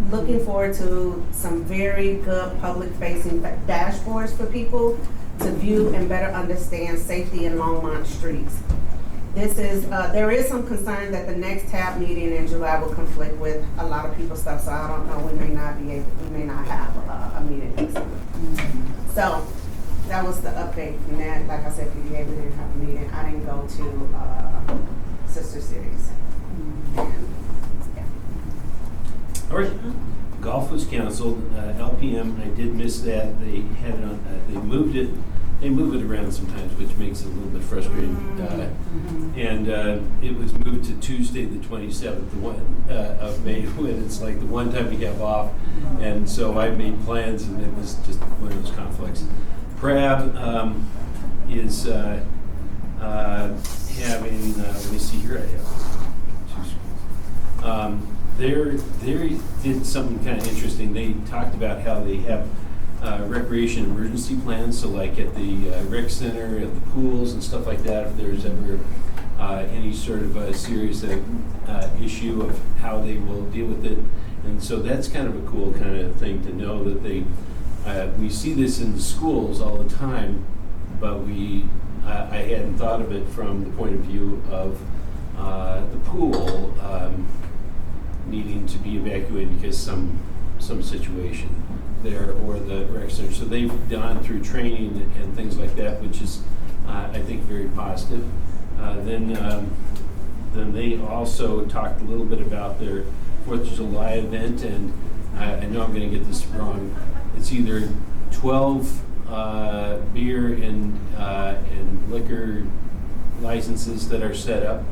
looking forward to some very good public-facing dashboards for people to view and better understand safety in Longmont streets. There is some concern that the next TAB meeting in July will conflict with a lot of people's stuff, so I don't know, we may not have a meeting next week. So that was the update from that. Like I said, PDA, we didn't have a meeting. I didn't go to sister cities. All right, golf was canceled. LPM, I did miss that. They had it on. They moved it. They move it around sometimes, which makes it a little bit frustrating. And it was moved to Tuesday, the 27th of May, when it's like the one time we have off. And so I made plans, and it was just one of those conflicts. Crab is having. Let me see here. I have two schools. They did something kind of interesting. They talked about how they have recreation emergency plans. So like at the rec center, at the pools and stuff like that, if there's ever any sort of a serious issue of how they will deal with it. And so that's kind of a cool kind of thing to know that we see this in the schools all the time, but I hadn't thought of it from the point of view of the pool needing to be evacuated because some situation there, or the rec center. So they've gone through training and things like that, which is I think very positive. Then they also talked a little bit about their 4th of July event, and I know I'm going to get this wrong. It's either 12 beer and liquor licenses that are set up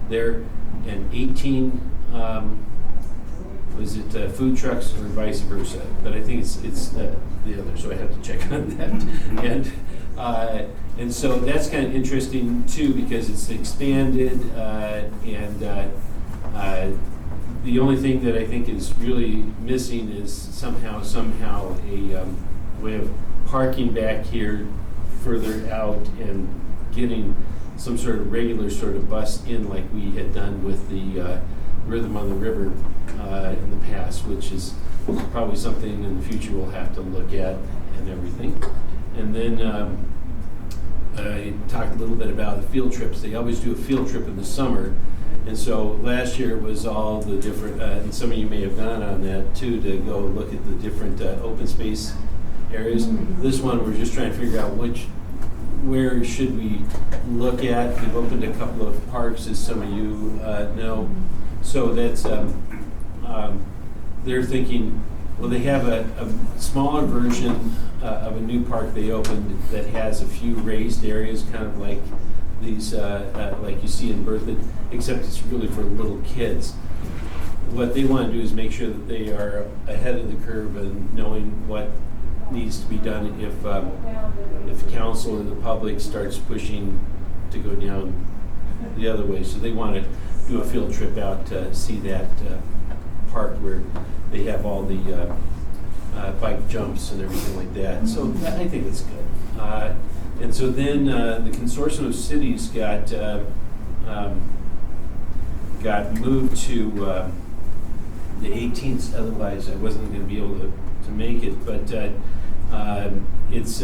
there. and 18, was it food trucks or vice versa? But I think it's the other, so I have to check on that. And so that's kind of interesting too, because it's expanded, and the only thing that I think is really missing is somehow a way of parking back here further out and getting some sort of regular sort of bus in, like we had done with the Rhythm on the River in the past, which is probably something in the future we'll have to look at and everything. And then I talked a little bit about the field trips. They always do a field trip in the summer. And so last year it was all the different, and some of you may have gone on that too, to go look at the different open space areas. This one, we're just trying to figure out where should we look at. We've opened a couple of parks, as some of you know. So that's, they're thinking, well, they have a smaller version of a new park they opened that has a few raised areas, kind of like these, like you see in Berthoud, except it's really for little kids. What they want to do is make sure that they are ahead of the curve and knowing what needs to be done if council or the public starts pushing to go down the other way. So they want to do a field trip out to see that park where they have all the bike jumps and everything like that. So I think that's good. And so then the consortium of cities got moved to the 18th. Otherwise, I wasn't going to be able to make it. But it's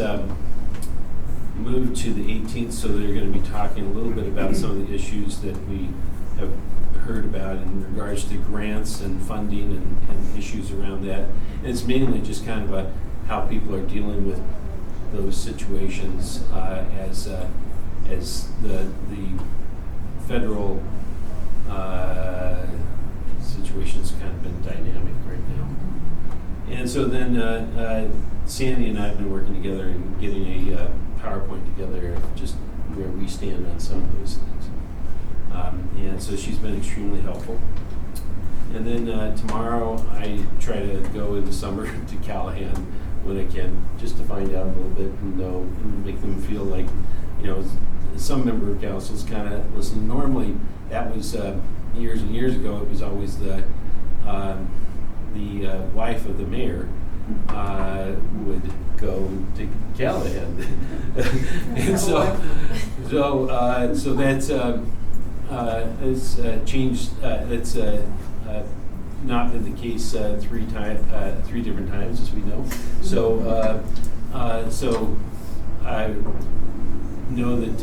moved to the 18th, so they're going to be talking a little bit about some of the issues that we have heard about in regards to grants and funding and issues around that. And it's mainly just kind of how people are dealing with those situations as the federal situation's kind of been dynamic right now. And so then Sandy and I have been working together and getting a PowerPoint together of just where we stand on some of those things. And so she's been extremely helpful. And then tomorrow I try to go in the summer to Callahan when I can, just to find out a little bit and know and make them feel like, some member of council's kind of listening. Normally, that was years and years ago. It was always the wife of the mayor would go to Callahan, and so that's it's changed. It's not been the case three different times, as we know. So I know that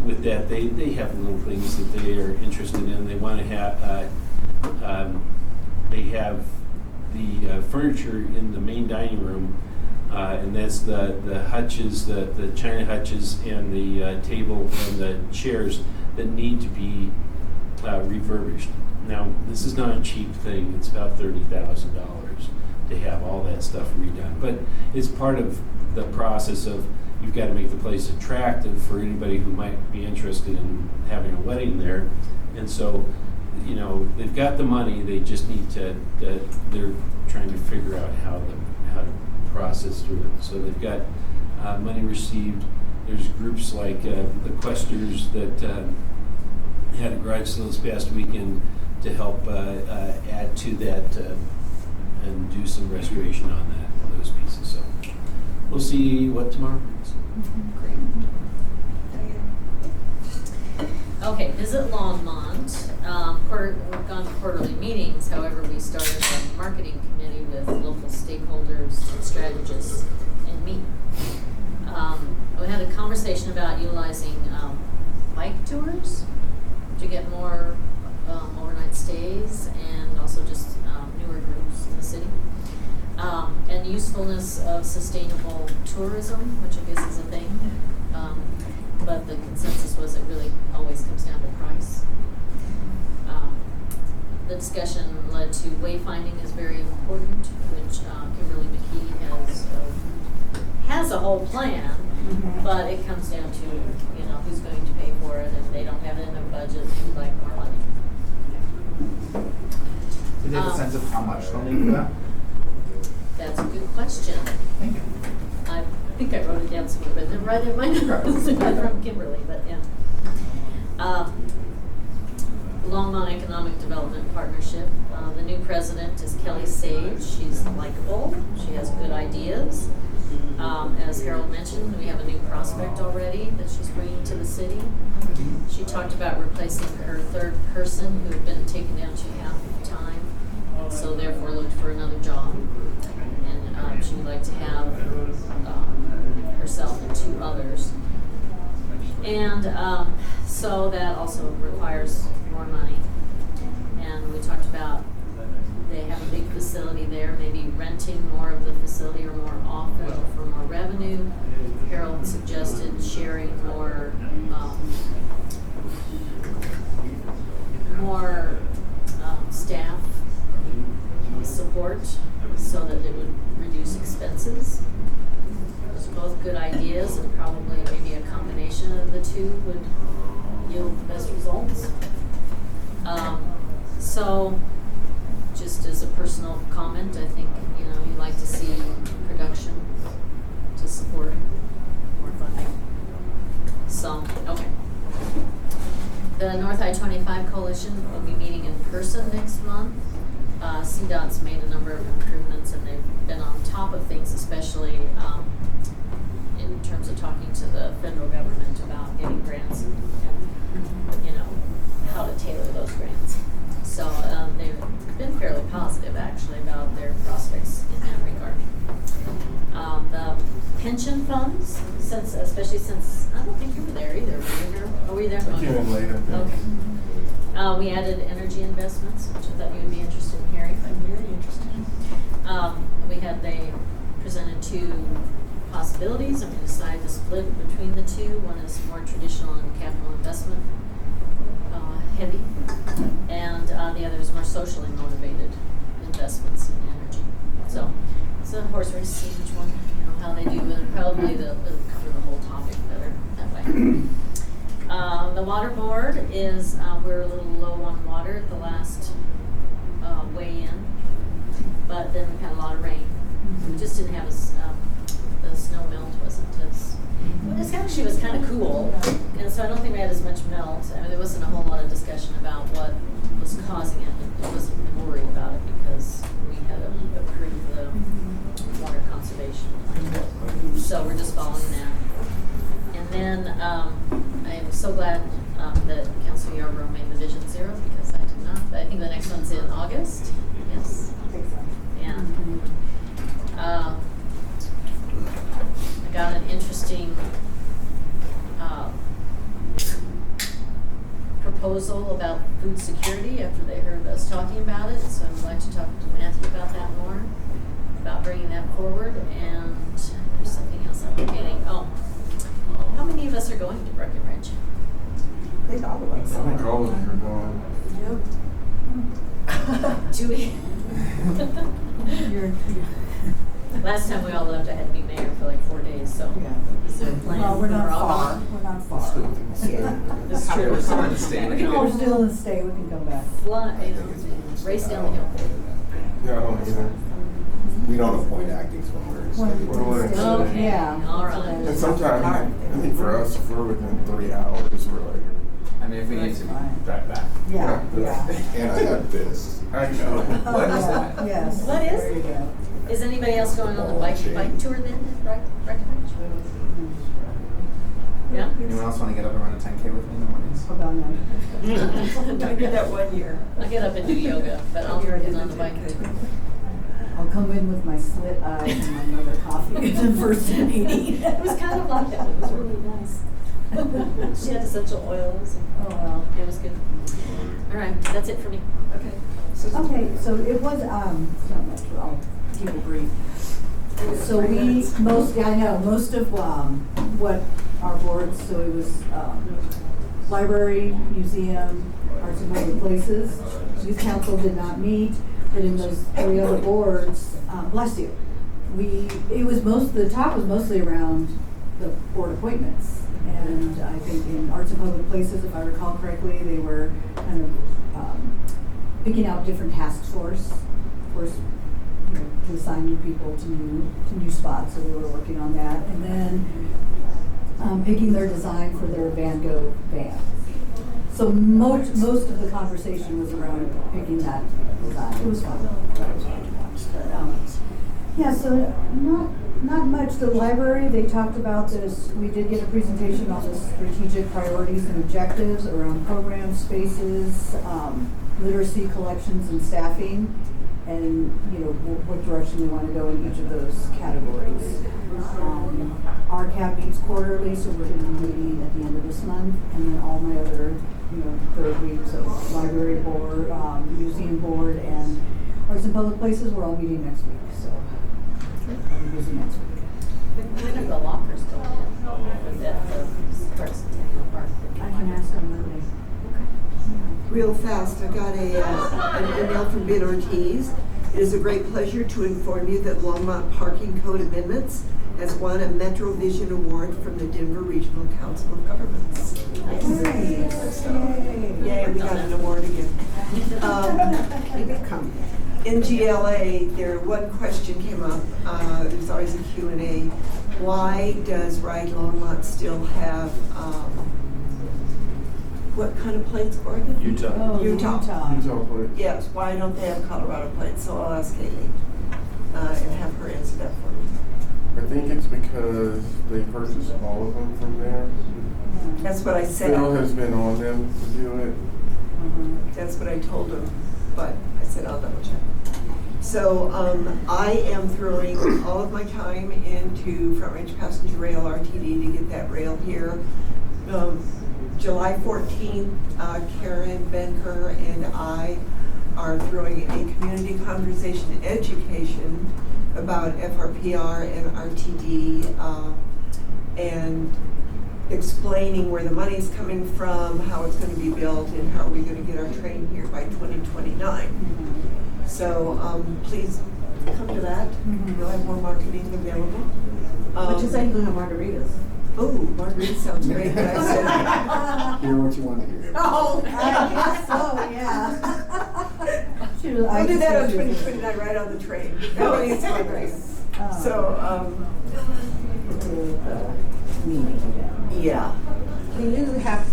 with that they have little things that they are interested in. They want to have they have the furniture in the main dining room, and that's the hutches, the china hutches, and the table and the chairs that need to be refurbished. Now, this is not a cheap thing. It's about $30,000 to have all that stuff redone. But it's part of the process of you've got to make the place attractive for anybody who might be interested in having a wedding there. And so, they've got the money. They just need to, they're trying to figure out how to process through it. So they've got money received. There's groups like the Questers that had a garage sale this past weekend to help add to that and do some restoration on those pieces. So we'll see what tomorrow brings. Okay, visit Longmont. We've gone to quarterly meetings. However, we started a marketing committee with local stakeholders and strategists and me. We had a conversation about utilizing bike tours to get more overnight stays and also just newer groups in the city. And usefulness of sustainable tourism, which I guess is a thing. But the consensus was it really always comes down to price. The discussion led to wayfinding is very important, which Kimberly McKee has a whole plan, but it comes down to who's going to pay for it, and they don't have it in their budget, they would like more money. Do they have a sense of how much they'll need for that? That's a good question. Thank you. I think I wrote it down somewhere, but then right in my notes from Kimberly, but yeah. Longmont Economic Development Partnership. The new president is Kelly Sage. She's likable. She has good ideas. As Harold mentioned, we have a new prospect already that she's bringing to the city. She talked about replacing her third person who had been taken down to half the time, so therefore looked for another job. And she would like to have herself and 2 others. And so that also requires more money. And we talked about they have a big facility there, maybe renting more of the facility or more often for more revenue. Harold suggested sharing more staff support so that it would reduce expenses. Those are both good ideas, and probably maybe a combination of the two would yield the best results. So, just as a personal comment, I think, you'd like to see production to support more funding. So, okay. The North I-25 Coalition will be meeting in person next month. CDOT's made a number of improvements, and they've been on top of things, especially in terms of talking to the federal government about getting grants and how to tailor those grants. So they've been fairly positive, actually, about their prospects in that regard. The pension funds, especially since I don't think you were there either. Were you there? I came in later. Okay. We added energy investments, which I thought you would be interested in hearing. I'm very interested. They presented 2 possibilities, and we decided to split between the 2. One is more traditional and capital investment heavy, and the other is more socially motivated investments in energy. So it's a horse race to see which one, how they do, and probably it'll cover the whole topic better that way. The water board is, we're a little low on water at the last weigh in, but then we've had a lot of rain. We just didn't have the snow melt wasn't as, it actually was kind of cool, and so I don't think we had as much melt. I mean, there wasn't a whole lot of discussion about what was causing it. I wasn't worried about it because we had approved the water conservation plan. So we're just following that. And then I am so glad that Councilor Yarborough made the Vision Zero, because I did not. But I think the next one's in August. Yes. I think so. Yeah. I got an interesting proposal about food security after they heard us talking about it. So I'd like to talk to Matthew about that more, about bringing that forward. And there's something else I'm forgetting. Oh, how many of us are going to Breckenridge? I think all of us. I think all of you are going. Yep. Do we? You're, Last time we all left, I had to be mayor for like 4 days, so yeah. is there a plan? Well, we're not for all far. going? We're not far. Still within the state. Yeah. It's true. We're still in the state. We can We're all still in the state, we can come back. fly, race down the hill. Yeah, I don't either. We don't appoint acting swimmers. When- We're in the state. Okay, Yeah. all right. And sometimes, I think for us, if we're within 3 hours, we're like, I mean, if we need to, we can drive back. Yeah, Yeah. yeah. And I have this. actually. What is Yeah, that? Yes. What is There you it? go. Is anybody else going on the bike tour then at Breckenridge? Yeah? Anyone else want to get up and run a 10K with me in the mornings? Hold on now. I'm gonna get that 1 year. I'll get up and do yoga, but I'll get on the bike tour. I'll come in with my slit eyes and my mother coffee. It's in first meeting. It was kind of like that. It was really nice. She had essential oils. Oh, well. It was good. All right, that's it for me. Okay. Okay, so it was, not much, but I'll keep it brief. So most of, what our boards, so it was, library, museum, arts and other places. Youth council did not meet, but in those 3 other boards, bless you. The talk was mostly around the board appointments. And I think in Arts and Public Places, if I recall correctly, they were kind of picking out different task force, to assign new people to new spots. So they were working on that, and then picking their design for their Van Gogh van. So most of the conversation was around picking that design. It was fun. That was fun to watch. But yeah, so not much. The library, they talked about this. We did get a presentation on the strategic priorities and objectives around programs, spaces, literacy collections, and staffing, and what direction we want to go in each of those categories. Our CAB meets quarterly, so we're going to be meeting at the end of this month, and then all my other third weeks of library board, museum board, and Arts and Public Places, we're all meeting next week. So I'll be busy next week. When are the lockers going in? The Centennial Park? I can ask on Monday. Real fast, I got an email from Ben Ortiz. It is a great pleasure to inform you that Longmont Parking Code Amendments has won a Metro Vision Award from the Denver Regional Council of Governments. Yay, we got an award again. In GLA, one question came up. There's always a Q&A. Why does Ride Longmont still have what kind of plates, Oregon? Utah. Oh, Utah. Utah plates. Yes, why don't they have Colorado plates? So I'll ask Haley and have her answer that for me. I think it's because they purchased all of them from there. That's what I said. Phil has been on them to do it. That's what I told him, but I said I'll double check. So I am throwing all of my time into Front Range Passenger Rail RTD to get that rail here. July 14th, Karen Benker and I are throwing a community conversation education about FRPR and RTD and explaining where the money's coming from, how it's going to be built, and how we're going to get our train here by 2029. So please come to that. We'll have more marketing available. But you say you're going to have margaritas. Oh, margarita sounds great, but I said. Hear what you want to hear. Oh, I guess so, yeah. We'll do that on 2029, right on the train. Everybody gets margaritas. So, yeah. Can you have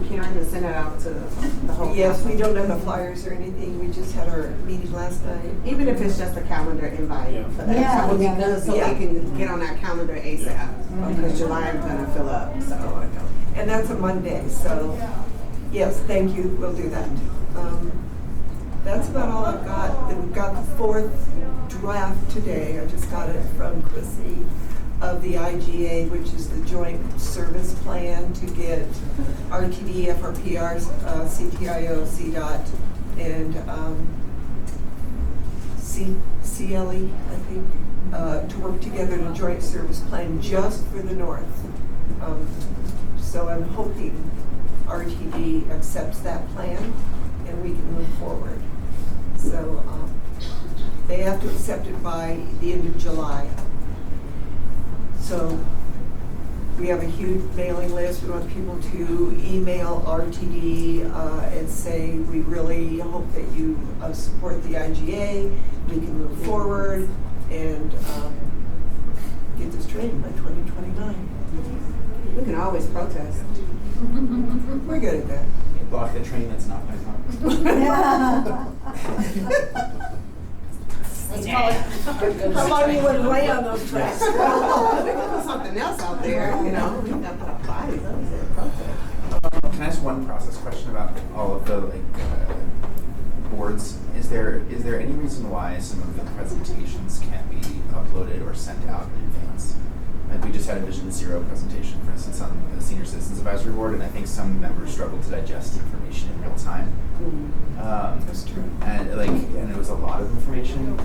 Karen to send it out to the whole Yes, council? we don't have the flyers or anything. We just had our meeting last night. Even if it's just a calendar invite Yeah. for that, Yeah, that would be yeah, good so yeah. they can get on that calendar ASAP. Because July is gonna fill up, so. And that's a Monday, so yes, thank you. We'll do that. That's about all I've got. Then we've got the fourth draft today. I just got it from Chrissy of the IGA, which is the Joint Service Plan to get RTD, FRPR, CTIO, CDOT, and CLE, I think, to work together in a joint service plan just for the north. So I'm hoping RTD accepts that plan and we can move forward. So they have to accept it by the end of July. So we have a huge mailing list. We want people to email RTD and say, we really hope that you support the IGA. We can move forward and get this train by 2029. We can always protest. We're good at that. Block the train that's not my How long you wouldn't lay on those tracks? We can put something else out there, We got put up bodies, that was a protest. Can I ask one process question about all of the boards? Is there any reason why some of the presentations can't be uploaded or sent out in advance? Like we just had a Vision Zero presentation, for instance, on the Senior Citizens Advisory Board, and I think some members struggled to digest information in real time. That's true. And it was a lot of information,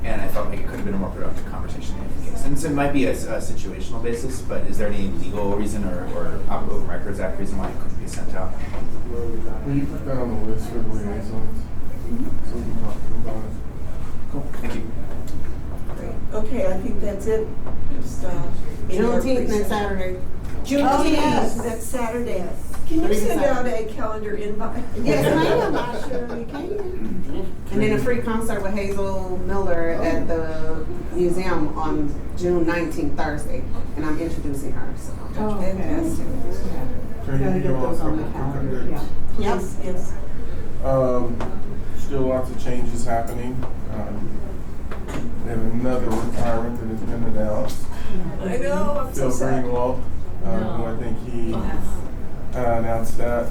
and I felt like it could have been a more productive conversation in the case. And so it might be a situational basis, but is there any legal reason or Open Records Act reason why it couldn't be sent out? Will you put that on the list for the liaisons? So we can talk about it. Cool, thank you. Great. Okay, I think that's it. Just, any other Juneteenth next present- Saturday. Oh, yes. Juneteenth, next Saturday. Can you send out a calendar invite? Yes, ma'am, I surely can. And then a free concert with Hazel Miller at the museum on June 19th, Thursday, and I'm introducing her, so. Oh, okay. Fantastic. Can Gotta you get go on those on the quick calendar, updates? yeah. Yes, yes. Still lots of changes happening. And another retirement that has been announced. I know, I'm so Phil sad. Greenwald, who I think he announced that.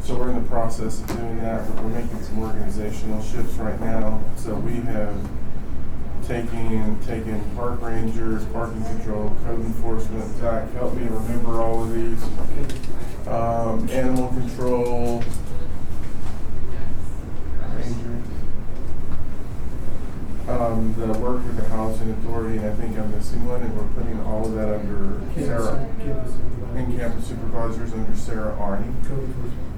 So we're in the process of doing that, but we're making some organizational shifts right now. So we have taken park rangers, parking control, code enforcement. Zach, help me remember all of these. Animal control, rangers. The work with the housing authority, and I think I'm missing one, and we're putting all of that under Sarah, and campus supervisors under Sarah Arnie.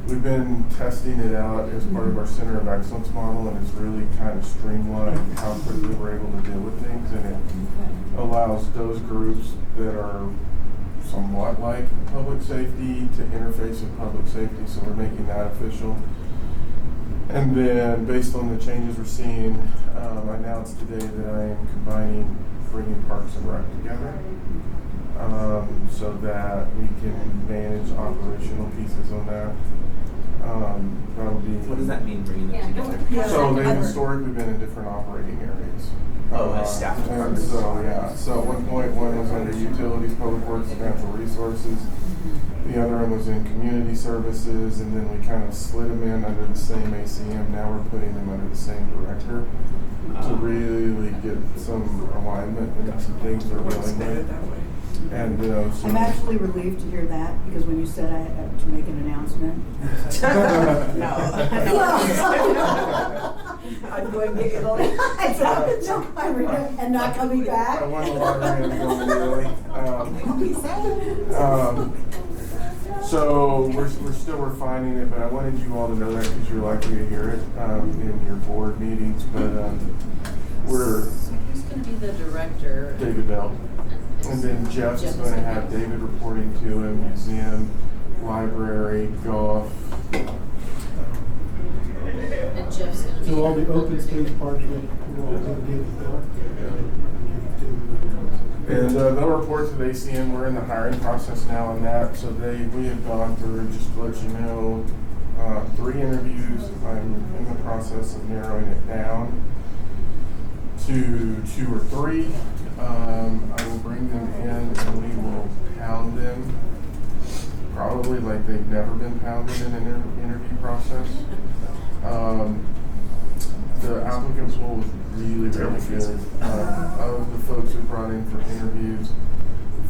We've been testing it out as part of our Center of Excellence model, and it's really kind of streamlined how quickly we're able to deal with things, and it allows those groups that are somewhat like public safety to interface with public safety, so we're making that official. And then, based on the changes we're seeing, I announced today that I am bringing Parks and Rec together, so that we can manage operational pieces on that. That'll be. What does that mean, bringing them together? Yeah. So they've historically been in different operating areas. Oh, as staff And departments. so, yeah, so at one point, one was under utilities, public works, and natural resources. The other one was in community services, and then we kind of slid them in under the same ACM. Now we're putting them under the same director to really get some alignment and some things they're Works dealing better with. that way. And so I'm actually relieved to hear that, because when you said I had to make an announcement. I'm going to Italy. And not coming back? I won the lottery and I'm going really. So we're still refining it, but I wanted you all to know that because you're likely to hear it in your board meetings. But we're So who's gonna be the director? David Bell, and then Jeff is going to have David reporting to him, museum, library, golf. And Jeff's gonna be. So all the open space parks will all go together. And they'll report to the ACM. We're in the hiring process now on that. So we have gone through, just to let you know, 3 interviews. I'm in the process of narrowing it down to 2 or 3. I will bring them in and we will pound them, probably like they've never been pounded in an interview process. The applicant pool was really, really good. Of the folks we brought in for interviews,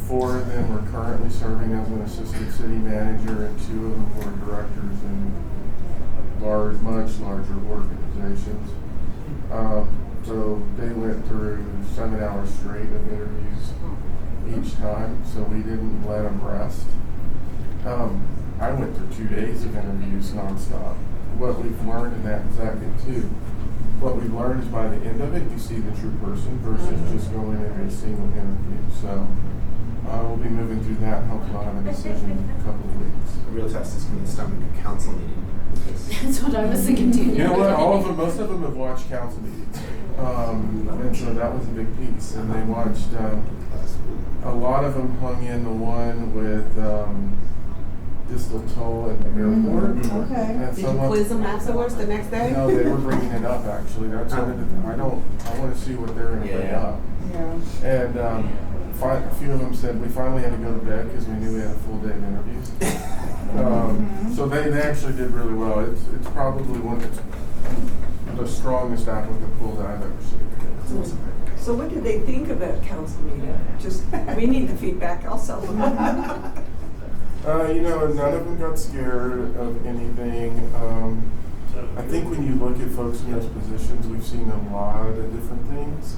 4 of them are currently serving as an assistant city manager, and 2 of them were directors in much larger organizations. So they went through 7 hours straight of interviews each time, so we didn't let them rest. I went through 2 days of interviews nonstop. What we've learned in that is that too. What we've learned is by the end of it, you see the true person versus just going in a single interview. So we'll be moving through that and hopefully I'll have a decision in a couple of weeks. The real test is going to start with a council meeting. That's what I was thinking too. You know what? Most of them have watched council meetings. And so that was a big piece. And they watched, a lot of them hung in the one with Distal Toll at the airport. Okay. And Did you some of- quiz them afterwards the next day? No, they were bringing it up actually. That's one of the, I want to see what they're going to bring Yeah. up. Yeah. And a few of them said we finally had to go to bed because we knew we had a full day of interviews. So they actually did really well. It's probably one of the strongest applicant pool that I've ever seen. So what do they think of that council meeting? Just, we need the feedback also. None of them got scared of anything. I think when you look at folks in those positions, we've seen a lot of different things.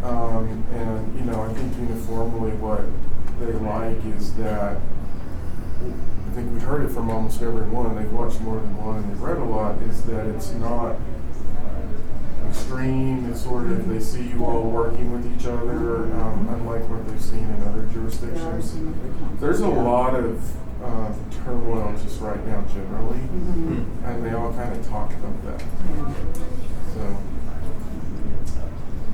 And I think uniformly what they like is that, I think we heard it from almost everyone, they've watched more than one and they've read a lot, is that it's not, extreme. It's sort of, they see you all working with each other, unlike what they've seen in other jurisdictions. There's a lot of turmoil just right now generally, and they all kind of talk about that. So,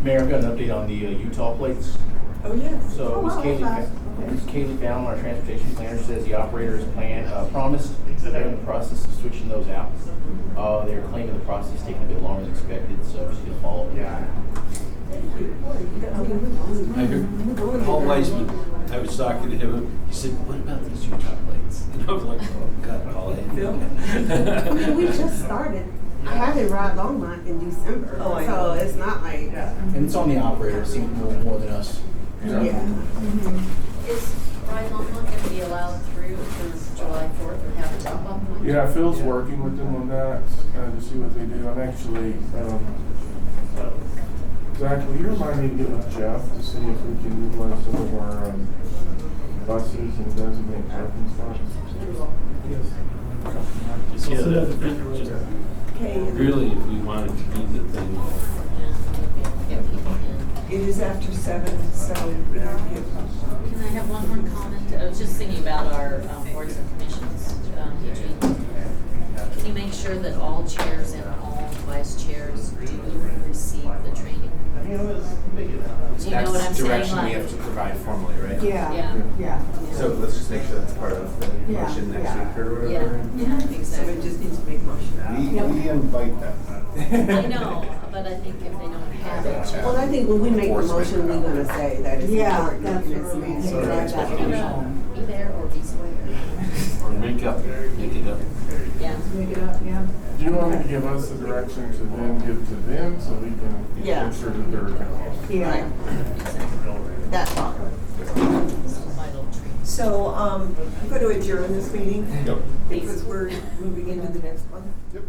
Mayor, I've got an update on the Utah plates. Oh, yes. So Ms. Kaylee Fallon, our transportation planner, says the operator has promised they're in the process of switching those out. They're claiming the process is taking a bit longer than expected, so she's gonna follow up. I heard Paul Weisman, I was talking to him, he said, what about these Utah plates? And I was like, oh, God, Paul. I mean, we just started. I haven't ride Longmont in December, Oh, I so know. it's not like, And it's on the operator, it seems more than us. yeah. Is Brian Longmont gonna be allowed through July 4th or have a drop-off point? yeah, Phil's working with them on that to see what they do. I'm actually, Zach, will you remind me to get with Jeff to see if we can utilize some of our buses and designate parking spots? Just get just Okay, and really, if we wanted to keep the thing, Get people in. it is after 7, so we have to get. Can I have one more comment? I was just thinking about our boards and commissions, Eugene. Can you make sure that all chairs and all vice chairs do receive the training? Do you know what I'm That's saying? direction we Like- have to provide formally, right? Yeah. So let's just make sure that's part of the Yeah, motion next yeah. week or Yeah, whatever. yeah, So exactly. it just needs to make motion. We invite them. I know, but I think if they don't have it. Well, I think when we make the Enforcement. motion, we're gonna say that it's Yeah, important. that's and it's what we mandatory. drive that You're gonna be there or be somewhere. or make it up. Yeah. Make it up, yeah. Do you want me to give us the direction to then give to them so we can Yeah. make sure that they're accountable? Yeah, that part. Vital tree. So, I'm going to adjourn this meeting Yep. because we're moving into the next one. Yep.